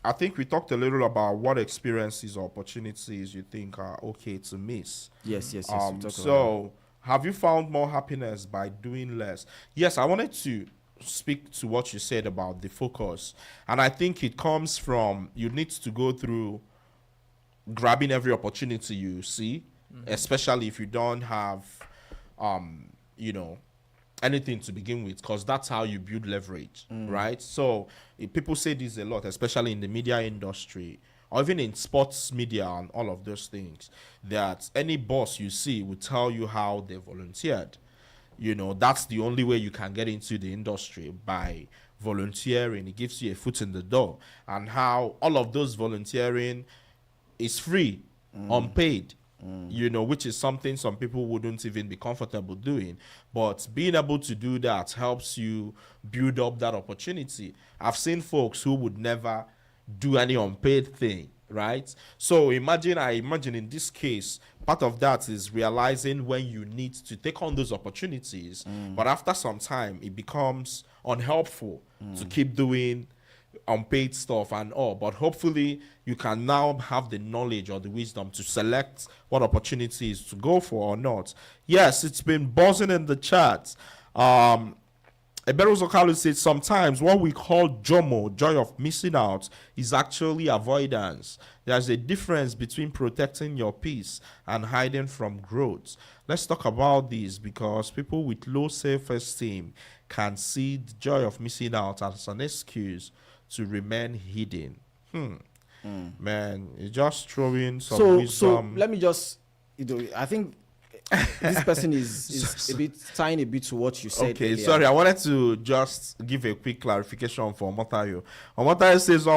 S2: I think we talked a little about what experiences or opportunities you think are okay to miss.
S3: Yes. we talked about
S2: So have you found more happiness by doing less? Yes, I wanted to speak to what you said about the focus. And I think it comes from you need to go through grabbing every opportunity you see, especially if you don't have you know, anything to begin with, because that's how you build leverage, right? So people say this a lot, especially in the media industry or even in sports media and all of those things, that any boss you see will tell you how they volunteered. You know, that's the only way you can get into the industry, by volunteering. It gives you a foot in the door, and how all of those volunteering is free, unpaid. You know, which is something some people wouldn't even be comfortable doing. But being able to do that helps you build up that opportunity. I've seen folks who would never do any unpaid thing, right? So I imagine in this case, part of that is realizing when you need to take on those opportunities. But after some time, it becomes unhelpful to keep doing unpaid stuff and all. But hopefully you can now have the knowledge or the wisdom to select what opportunities to go for or not. Yes, it's been buzzing in the chat. Eberu Zokalu said sometimes what we call JOMO, joy of missing out, is actually avoidance. There's a difference between protecting your peace and hiding from growth. Let's talk about this, because people with low self-esteem can see the joy of missing out as an excuse to remain hidden. Man, it's just throwing some wisdom.
S3: So let me just, I think this person is a bit tying a bit to what you said.
S2: Okay,
S3: earlier.
S2: sorry, I wanted to just give a quick clarification for Omotayo. Omotayo says,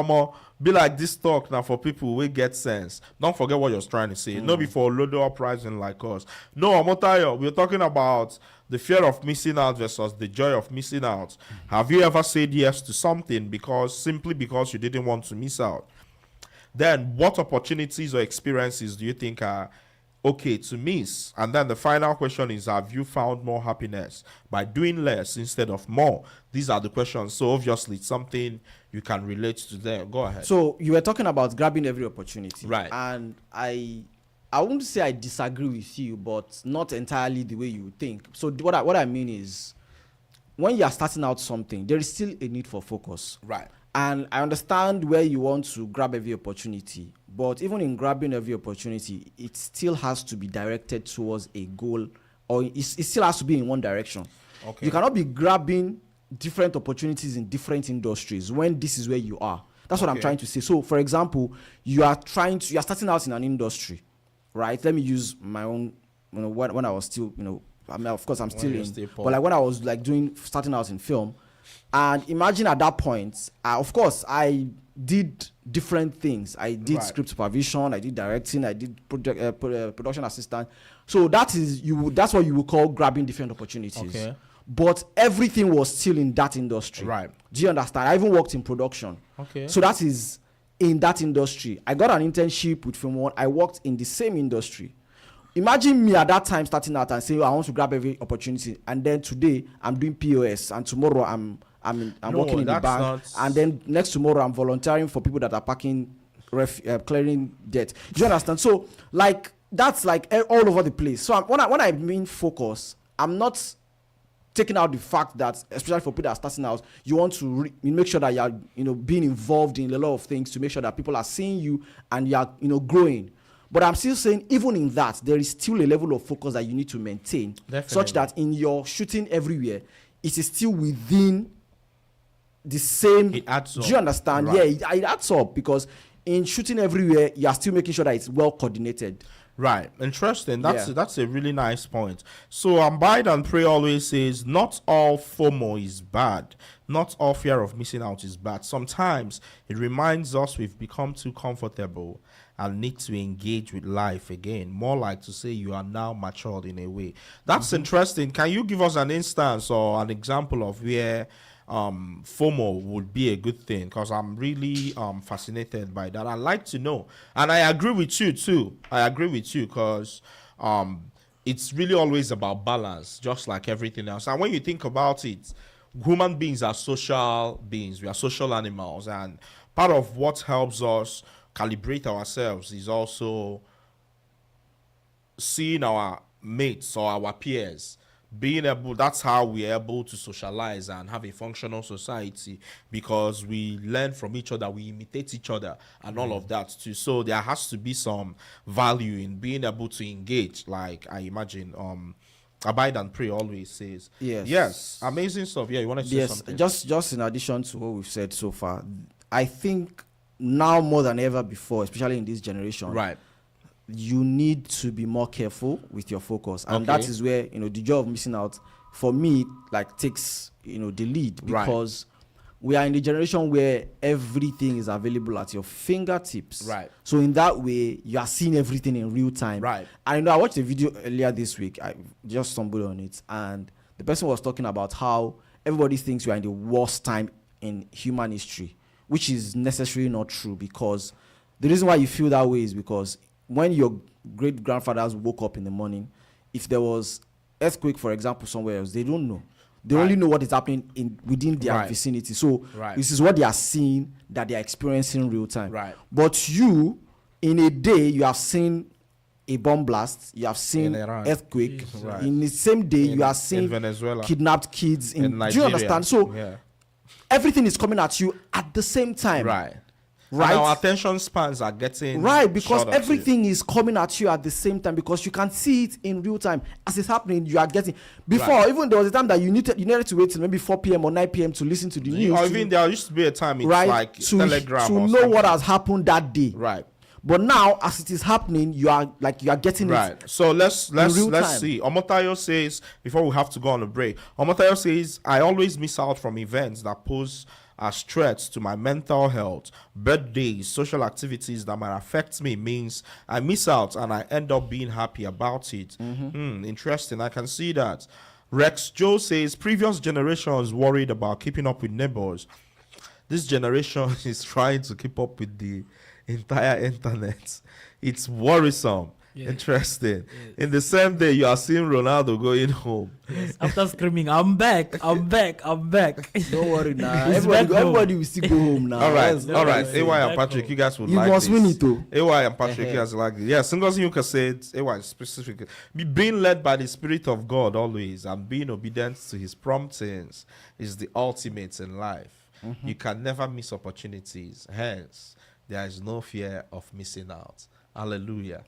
S2: be like this talk now for people who get sense. Don't forget what you're trying to say. No, before load uprising like us. No, Omotayo, we're talking about the fear of missing out versus the joy of missing out. Have you ever said yes to something simply because you didn't want to miss out? Then what opportunities or experiences do you think are okay to miss? And then the final question is, have you found more happiness by doing less instead of more? These are the questions. So obviously it's something you can relate to them. Go ahead.
S3: So you were talking about grabbing every opportunity.
S2: Right.
S3: And I wouldn't say I disagree with you, but not entirely the way you think. So what I mean is, when you are starting out something, there is still a need for focus.
S2: Right.
S3: And I understand where you want to grab every opportunity, but even in grabbing every opportunity, it still has to be directed towards a goal, or it still has to be in one direction.
S2: Okay.
S3: You cannot be grabbing different opportunities in different industries when this is where you are. That's what I'm
S2: Okay.
S3: trying to say. So, for example, you are starting out in an industry, right? Let me use my own, when I was still, I mean, of course, I'm still
S2: you're
S3: in,
S2: still poor.
S3: but like when I was like starting out in film, and imagine at that point, of course, I did different things. I did
S2: Right.
S3: script supervision, I did directing, I did production assistant. So that's what you would call grabbing different opportunities.
S2: Okay.
S3: But everything was still in that industry.
S2: Right.
S3: Do you understand? I even worked in production.
S2: Okay.
S3: So that is in that industry. I got an internship with Film One. I worked in the same industry. Imagine me at that time starting out and saying, I want to grab every opportunity. And then today I'm doing POS, and tomorrow I'm
S2: No,
S3: working in the
S2: that's
S3: bank,
S2: not-
S3: and then next tomorrow I'm volunteering for people that are packing, clearing debt. Do you understand? So like that's like all over the place. So when I mean focus, I'm not taking out the fact that, especially for people that are starting out, you want to make sure that you are being involved in a lot of things to make sure that people are seeing you and you are growing. But I'm still saying, even in that, there is still a level of focus that you need to maintain, such that in your shooting everywhere, it is still within the same.
S2: It adds up.
S3: Do you understand?
S2: Right.
S3: Yeah, it adds up, because in shooting everywhere, you are still making sure that it's well coordinated.
S2: Right, interesting. That's
S3: Yeah.
S2: that's a really nice point. So Abide and Pray always says, not all FOMO is bad. Not all fear of missing out is bad. Sometimes it reminds us we've become too comfortable and need to engage with life again. More like to say you are now matured in a way. That's interesting. Can you give us an instance or an example of where FOMO would be a good thing? Because I'm really fascinated by that. I'd like to know. And I agree with you too. I agree with you, because it's really always about balance, just like everything else. And when you think about it, human beings are social beings. We are social animals. And part of what helps us calibrate ourselves is also seeing our mates or our peers. That's how we're able to socialize and have a functional society, because we learn from each other, we imitate each other, and all of that too. So there has to be some value in being able to engage, like I imagine Abide and Pray always says. Yes, amazing stuff. Yeah, you want to say
S3: Yes,
S2: something?
S3: just in addition to what we've said so far, I think now more than ever before, especially in this generation,
S2: Right.
S3: you need to be more careful with your focus, and that
S2: Okay.
S3: is where the joy of missing out for me like takes the lead,
S2: Right.
S3: because we are in the generation where everything is available at your fingertips.
S2: Right.
S3: So in that way, you are seeing everything in real time.
S2: Right.
S3: And I watched a video earlier this week. I just stumbled on it, and the person was talking about how everybody thinks we are in the worst time in human history, which is necessarily not true, because the reason why you feel that way is because when your great grandfathers woke up in the morning, if there was earthquake, for example, somewhere else, they don't know. They
S2: Right.
S3: only know what is happening within their
S2: Right.
S3: vicinity. So
S2: Right.
S3: this is what they are seeing, that they are experiencing real time.
S2: Right.
S3: But you, in a day, you have seen a bomb blast, you have seen
S2: In Iran.
S3: earthquake.
S2: Right.
S3: In the same day, you are seeing
S2: Venezuela.
S3: kidnapped kids.
S2: In
S3: Do you
S2: Nigeria.
S3: understand? So
S2: yeah.
S3: everything is coming at you at the same time.
S2: Right.
S3: Right.
S2: And our attention spans are getting
S3: Right, because
S2: shorter too.
S3: everything is coming at you at the same time, because you can see it in real time as it's happening. You are getting before.
S2: Right.
S3: Even there was a time that you needed to wait till maybe 4 p.m. or 9 p.m. to listen to the news,
S2: Or
S3: to-
S2: even there used to be a time it's
S3: right,
S2: like
S3: to
S2: Telegram
S3: to
S2: or
S3: know
S2: something.
S3: what has happened that day.
S2: Right.
S3: But now, as it is happening, you are getting
S2: Right.
S3: it.
S2: So let's
S3: real time.
S2: see. Omotayo says, before we have to go on a break, Omotayo says, I always miss out from events that pose as threats to my mental health. Birthdays, social activities that might affect me means I miss out and I end up being happy about it. Interesting. I can see that. Rex Joe says, previous generations worried about keeping up with neighbors. This generation is trying to keep up with the entire internet. It's worrisome. Interesting. In the same day, you are seeing Ronaldo going home.
S4: After screaming, I'm back.
S3: Don't worry now.
S4: He's
S3: everybody,
S4: back home.
S3: everybody will still go home now.
S2: All right,
S3: That's-
S2: all right.
S4: that's
S2: AY
S4: it.
S2: and Patrick, you guys would
S3: You
S2: like
S3: must
S2: this.
S3: win it too.
S2: AY and Patrick, you guys like this. Yeah, Singles Ihuka said, AY specifically, be being led by the Spirit of God always and being obedient to His promptings is the ultimate in life. You can never miss opportunities. Hence, there is no fear of missing out. Hallelujah.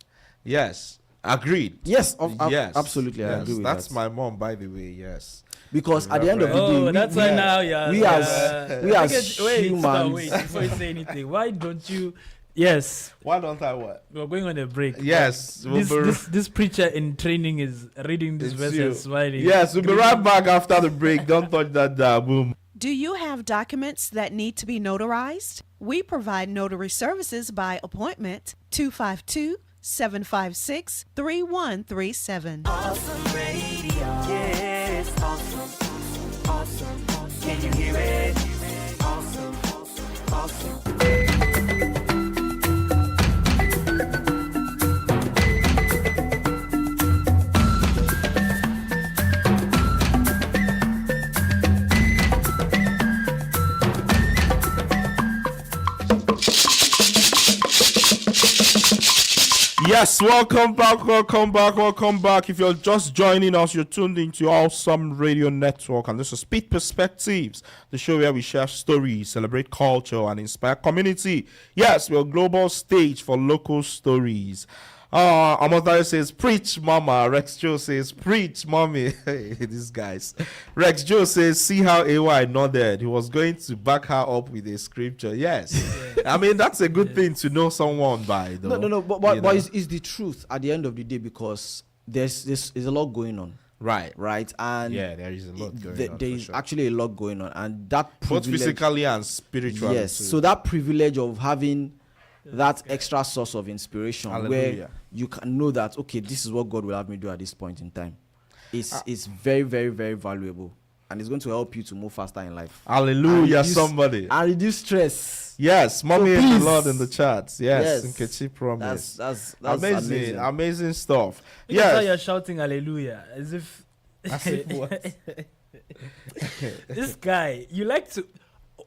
S2: Yes, agreed.
S3: Yes,
S2: Yes,
S3: absolutely. I
S2: yes.
S3: agree with
S2: That's
S3: that.
S2: my mom, by the way. Yes.
S3: Because at the end of the day,
S4: that's why now, yeah.
S3: we as
S4: Wait,
S3: humans.
S4: before you say anything, why don't you? Yes,
S2: Why don't I what?
S4: we're going on a break.
S2: Yes,
S4: This preacher in training is reading this
S2: It's
S4: verse
S2: you.
S4: and smiling.
S2: Yes, we'll be right back after the break. Don't touch that boom.
S5: Do you have documents that need to be notarized? We provide notary services by appointment 252-756-3137.
S6: Awesome radio. Yes, awesome. Awesome. Can you hear it? Awesome. Awesome.
S2: Yes, welcome back. If you're just joining us, you're tuned into Awesome Radio Network, and this is Pitt Perspectives, the show where we share stories, celebrate culture, and inspire community. Yes, we're a global stage for local stories. Amotayo says, preach, mama. Rex Joe says, preach, mommy. These guys. Rex Joe says, see how AY nodded. He was going to back her up with a scripture. Yes. I mean, that's a good thing to know someone by, though.
S3: No. But it's the truth at the end of the day, because there's a lot going on.
S2: Right.
S3: And
S2: Yeah, there is a lot going on.
S3: there is actually a lot going on, and that
S2: both
S3: privilege,
S2: physically and spiritually.
S3: yes.
S2: too.
S3: So that privilege of having that extra source of inspiration,
S2: Hallelujah.
S3: where you can know that, okay, this is what God will have me do at this point in time, is very, very, very valuable, and it's going to help you to move faster in life.
S2: Hallelujah,
S3: And reduce-
S2: somebody.
S3: and reduce stress.
S2: Yes, mommy
S3: So
S2: and the
S3: please.
S2: Lord in the charts. Yes,
S3: Yes.
S2: Nkechi promise.
S3: That's
S2: amazing stuff.
S4: Look at how
S2: Yes.
S4: you're shouting hallelujah as if
S2: As if what?
S4: this guy. You like to?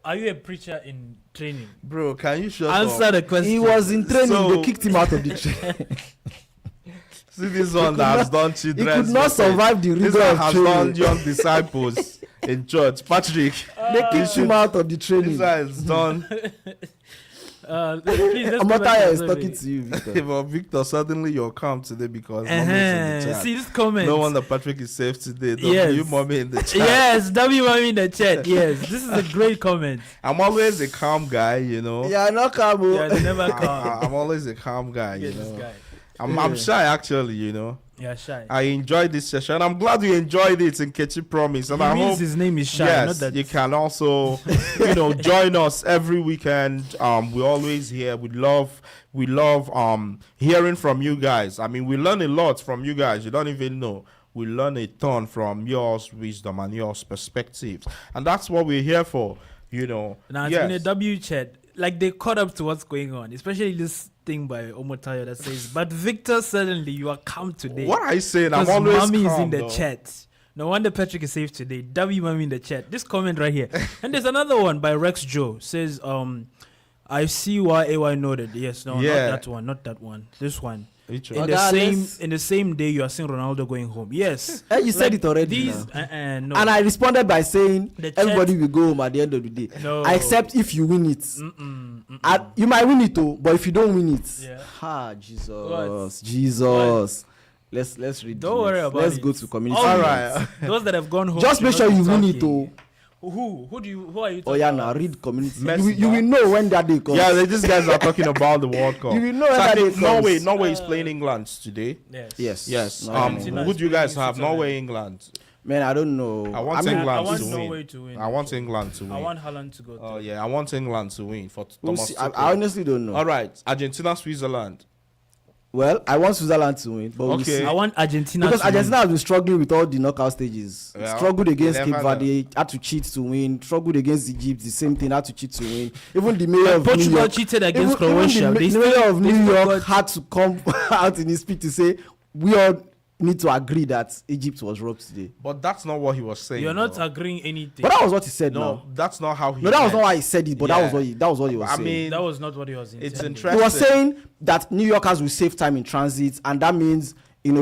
S4: Are you a preacher in training?
S2: Bro, can you shut
S4: Answer
S2: up?
S4: the question.
S3: He was in training.
S2: So-
S3: They kicked him out of the train.
S2: See this one that has done children.
S3: He could not survive the
S2: This
S3: rigor
S2: one
S3: of
S2: has done
S3: training.
S2: young disciples in church. Patrick,
S3: They kicked him out of the
S2: this
S3: training.
S2: one has done.
S4: Please, let's go back
S3: Amataya
S4: to
S3: is
S4: the
S3: talking
S4: survey.
S3: to you, Victor.
S2: But Victor, suddenly you're calm today because mommy is in the chat.
S4: See this comment.
S2: No wonder Patrick is safe today.
S4: Yes.
S2: You mommy in the chat.
S4: Yes, W mommy in the chat. Yes, this is a great comment.
S2: I'm always a calm guy, you know.
S3: Yeah, no cabo.
S4: Yeah, they never come.
S2: I'm always a calm guy, you
S4: Get this
S2: know.
S4: guy.
S2: I'm shy actually, you know.
S4: Yeah, shy.
S2: I enjoyed this session. I'm glad you enjoyed it in Kechi Promise, and
S4: He
S2: I
S4: means
S2: hope
S4: his name is shy.
S2: yes,
S4: Not that
S2: you can also, join us every weekend. We always hear. We love hearing from you guys. I mean, we learn a lot from you guys. You don't even know. We learn a ton from your wisdom and your perspectives, and that's what we're here for.
S4: Now it's
S2: Yes.
S4: been a W chat. Like they caught up to what's going on, especially this thing by Omotayo that says, "But Victor, suddenly you are calm today."
S2: What I said, I'm
S4: Because
S2: always
S4: mommy is
S2: calm,
S4: in the
S2: though.
S4: chat. No wonder Patrick is safe today. W mommy in the chat. This comment right here. And there's another one by Rex Joe. Says, I see why AY noted. Yes, no,
S2: Yeah.
S4: not that one. This one.
S2: Which
S3: Oh,
S2: one?
S4: In the same day you are seeing Ronaldo going home. Yes.
S3: You said it already.
S4: These
S3: now.
S4: no.
S3: And I responded by saying
S4: The chat-
S3: everybody will go home at the end of the day.
S4: No.
S3: Except if you win it. You might win it too, but if you don't win it,
S4: Yeah.
S3: Jesus,
S4: What?
S3: Jesus. Let's read.
S4: Don't
S3: the
S4: worry
S3: next.
S4: about
S3: Let's
S4: it.
S3: go to community.
S4: All
S3: service.
S2: right.
S4: Those that have gone home.
S3: Just make
S4: should
S3: sure
S4: not
S3: you
S4: be
S3: win it
S4: talking.
S3: too.
S4: Who are you
S3: Oh
S4: talking
S3: yeah,
S4: about?
S3: now read community.
S2: Messi.
S3: You will know when that day comes.
S2: Yeah, these guys are talking about the World Cup.
S3: You will know
S2: So
S3: when
S2: I
S3: that
S2: think
S3: day comes.
S2: Norway is playing England today.
S4: Yes.
S3: Yes.
S2: Yes.
S3: No,
S4: Argentina
S2: Who
S4: is
S2: do you guys
S4: playing
S2: have?
S4: Switzerland.
S2: Norway, England.
S3: Man, I don't know.
S2: I want
S3: mean,
S2: England
S4: I want
S2: to
S4: Norway
S2: win.
S4: to win.
S2: I want England to win.
S4: I want Haaland to go.
S2: Oh yeah, I want England to win for
S3: we'll
S2: Thomas
S3: see.
S2: Tuchel.
S3: I honestly don't know.
S2: All right, Argentina, Switzerland.
S3: Well, I want Switzerland to win, but we'll
S2: Okay.
S3: see.
S4: I want Argentina
S3: Because
S4: to
S3: Argentina has been struggling with all the knockout stages.
S2: Well,
S3: Struggled against
S2: you
S3: Cape
S2: never
S3: Verde, had to cheat to win. Struggled against Egypt, the same thing, had to cheat to win. Even the mayor
S4: win.
S3: of New
S4: Portugal
S3: York,
S4: cheated against
S3: even
S4: Croatia.
S3: the
S4: They
S3: mayor
S4: still-
S3: of
S4: they
S3: New
S4: still
S3: York
S4: got-
S3: had to come out in his speech to say, we all need to agree that Egypt was robbed today.
S2: But that's not what he was saying.
S4: You're not
S2: though.
S4: agreeing anything.
S3: But that was what he said
S2: No,
S3: now.
S2: that's not how he.
S3: No, that was
S2: meant.
S3: not why he said it, but
S2: Yeah.
S3: that was what he was
S2: I
S3: saying.
S2: mean,
S4: that was not what he was intending.
S2: it's
S3: He
S2: interesting.
S3: was saying that New Yorkers will save time in transit, and that means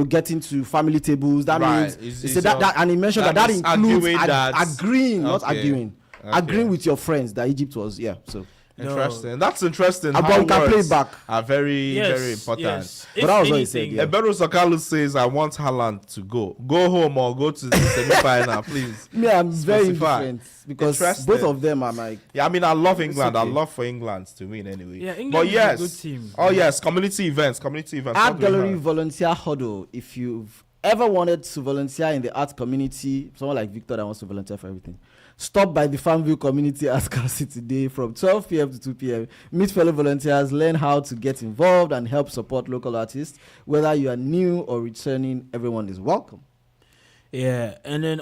S3: getting to family tables. That
S2: Right.
S3: means
S2: It's-
S3: he
S2: it's
S3: said that, and he mentioned that
S2: is
S3: includes
S2: arguing that-
S3: agreeing, not
S2: Okay.
S3: arguing,
S2: Okay.
S3: agreeing with your friends that Egypt was. Yeah, so
S2: Interesting. That's interesting.
S3: But
S2: How
S3: we can play
S2: words
S3: it back.
S2: are very,
S4: Yes,
S2: very important.
S4: yes.
S3: But
S4: If
S3: that was what he said,
S4: anything,
S3: yeah.
S2: Ebero Sakalu says, I want Haaland to go. Go home or go to the semi-final, please.
S3: Me, I'm very
S2: Specify.
S3: indifferent because
S2: Interesting.
S3: both of them are like.
S2: Yeah, I mean, I love England. I
S3: okay.
S2: love for England to win anyway.
S4: Yeah, England
S2: but
S4: is a
S2: yes.
S4: good team.
S2: Oh, yes. Community events. Community events.
S3: Art
S2: What do we
S3: Gallery
S2: have?
S3: Volunteer Huddle. If you've ever wanted to volunteer in the art community, someone like Victor that wants to volunteer for everything, stop by the Farmview Community Arts Council today from 12 p.m. to 2 p.m. Meet fellow volunteers, learn how to get involved and help support local artists. Whether you are new or returning, everyone is welcome.
S4: Yeah, and then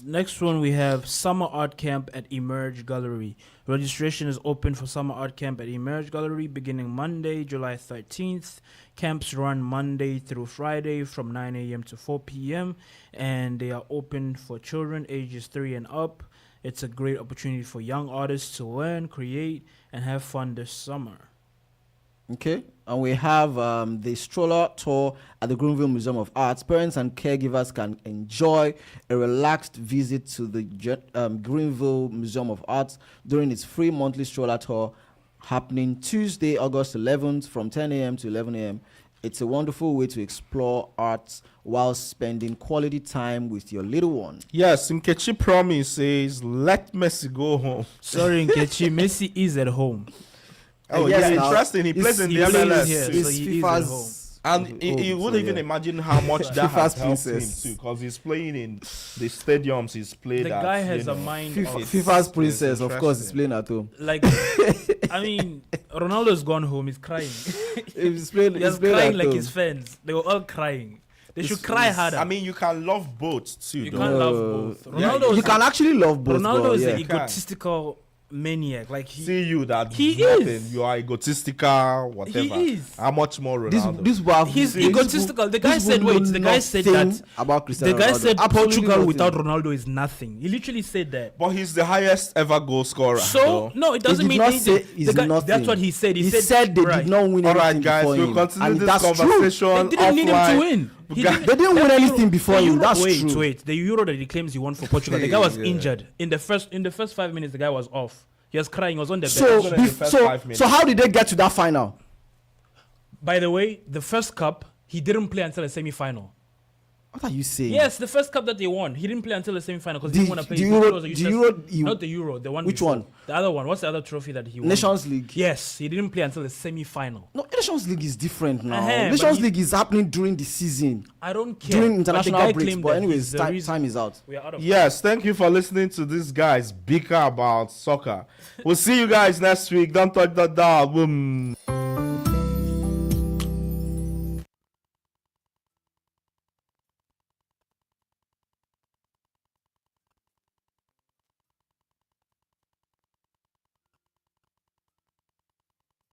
S4: next one we have Summer Art Camp at Emerge Gallery. Registration is open for Summer Art Camp at Emerge Gallery beginning Monday, July 13th. Camps run Monday through Friday from 9 a.m. to 4 p.m. and they are open for children ages 3 and up. It's a great opportunity for young artists to learn, create, and have fun this summer.
S3: Okay, and we have the stroller tour at the Greenville Museum of Arts. Parents and caregivers can enjoy a relaxed visit to the Greenville Museum of Arts during its free monthly stroller tour happening Tuesday, August 11th from 10 a.m. to 11 a.m. It's a wonderful way to explore arts while spending quality time with your little one.
S2: Yes, Nkechi Promise says, let Messi go home.
S4: Sorry, Nkechi, Messi is at home.
S2: Oh,
S3: yes,
S2: yeah,
S3: now,
S2: interesting. He plays in the
S4: he plays
S2: MLS.
S4: here.
S2: too.
S4: So
S3: It's
S4: he is at home.
S3: FIFA's
S2: And you wouldn't even imagine how much that has
S3: FIFA's
S2: helped
S3: princess.
S2: him too, because he's playing in the stadiums he's played
S4: The
S2: at.
S4: guy
S2: you
S4: has a
S2: know.
S4: mind
S3: FIFA,
S4: of
S3: FIFA's princess, of course, is
S2: interesting.
S3: playing at home.
S4: like I mean, Ronaldo's gone home. He's crying.
S3: He's playing,
S4: He
S3: he's
S4: was
S3: playing
S4: crying
S3: at
S4: like
S3: home.
S4: his fans. They were all crying. They should cry harder.
S2: I mean, you can love both too.
S4: you
S2: though.
S4: can't love both. Ronaldo,
S3: You
S4: is,
S3: can actually love both.
S4: Ronaldo
S3: but
S4: is
S3: yeah.
S4: an egotistical maniac. Like
S2: See you that
S4: He
S2: nothing.
S4: is.
S2: You are egotistical, whatever.
S4: He is.
S2: How much more
S3: This
S2: Ronaldo?
S3: this will
S4: He's
S3: this
S4: egotistical.
S3: will-
S4: The guy
S3: this
S4: said,
S3: will
S4: wait,
S3: know
S4: the guy said
S3: nothing
S4: that
S3: about Cristiano
S4: the guy
S3: Ronaldo.
S4: said
S3: Absolutely
S4: Portugal
S3: nothing.
S4: without Ronaldo is nothing. He literally said that.
S2: But he's the highest ever goal scorer.
S4: So no, it
S3: He
S4: doesn't
S3: did
S4: mean
S3: not
S4: anything.
S3: say
S4: The
S3: he's
S4: guy-
S3: nothing.
S4: That's what he said.
S3: He said they
S4: right.
S3: did not win
S2: All
S3: anything
S2: right, guys,
S3: before
S2: we'll
S3: him.
S2: continue
S3: And
S2: this
S3: that's
S2: conversation.
S4: They didn't need him
S2: offline.
S4: to win. He
S2: They
S4: didn't-
S3: didn't win
S4: that
S3: anything before
S4: the
S3: him,
S4: Euro,
S3: that's
S4: wait,
S3: true.
S4: Wait, the Euro that he claims he won for Portugal, the guy was
S2: Yeah.
S4: injured in the first 5 minutes. The guy was off. He was crying. He was on the
S3: So,
S4: bench.
S2: in the first 5 minutes.
S3: so how did they get to that final?
S4: By the way, the first cup he didn't play until the semi-final.
S3: What are you saying?
S4: Yes, the first cup that they won, he didn't play until the semi-final because he
S3: The-
S4: didn't want to play.
S3: the
S4: He
S3: Euro-
S4: thought it was a
S3: the
S4: useless-
S3: Euro- he-
S4: not the Euro, the one.
S3: Which
S4: before.
S3: one?
S4: The other one. What's the other trophy that he won?
S3: Nations League.
S4: Yes, he didn't play until the semi-final.
S3: No, Nations League is different now.
S4: Uh-huh, but
S3: Nations
S4: he-
S3: League is happening during the season,
S4: I don't care.
S3: during
S4: But the
S3: international
S4: guy
S3: breaks.
S4: claimed
S3: But
S4: that
S3: anyways,
S4: he's the reason
S3: time is out.
S4: we are out of.
S2: Yes, thank you for listening to these guys bicker about soccer. We'll see you guys next week. Don't touch that dial. Boom.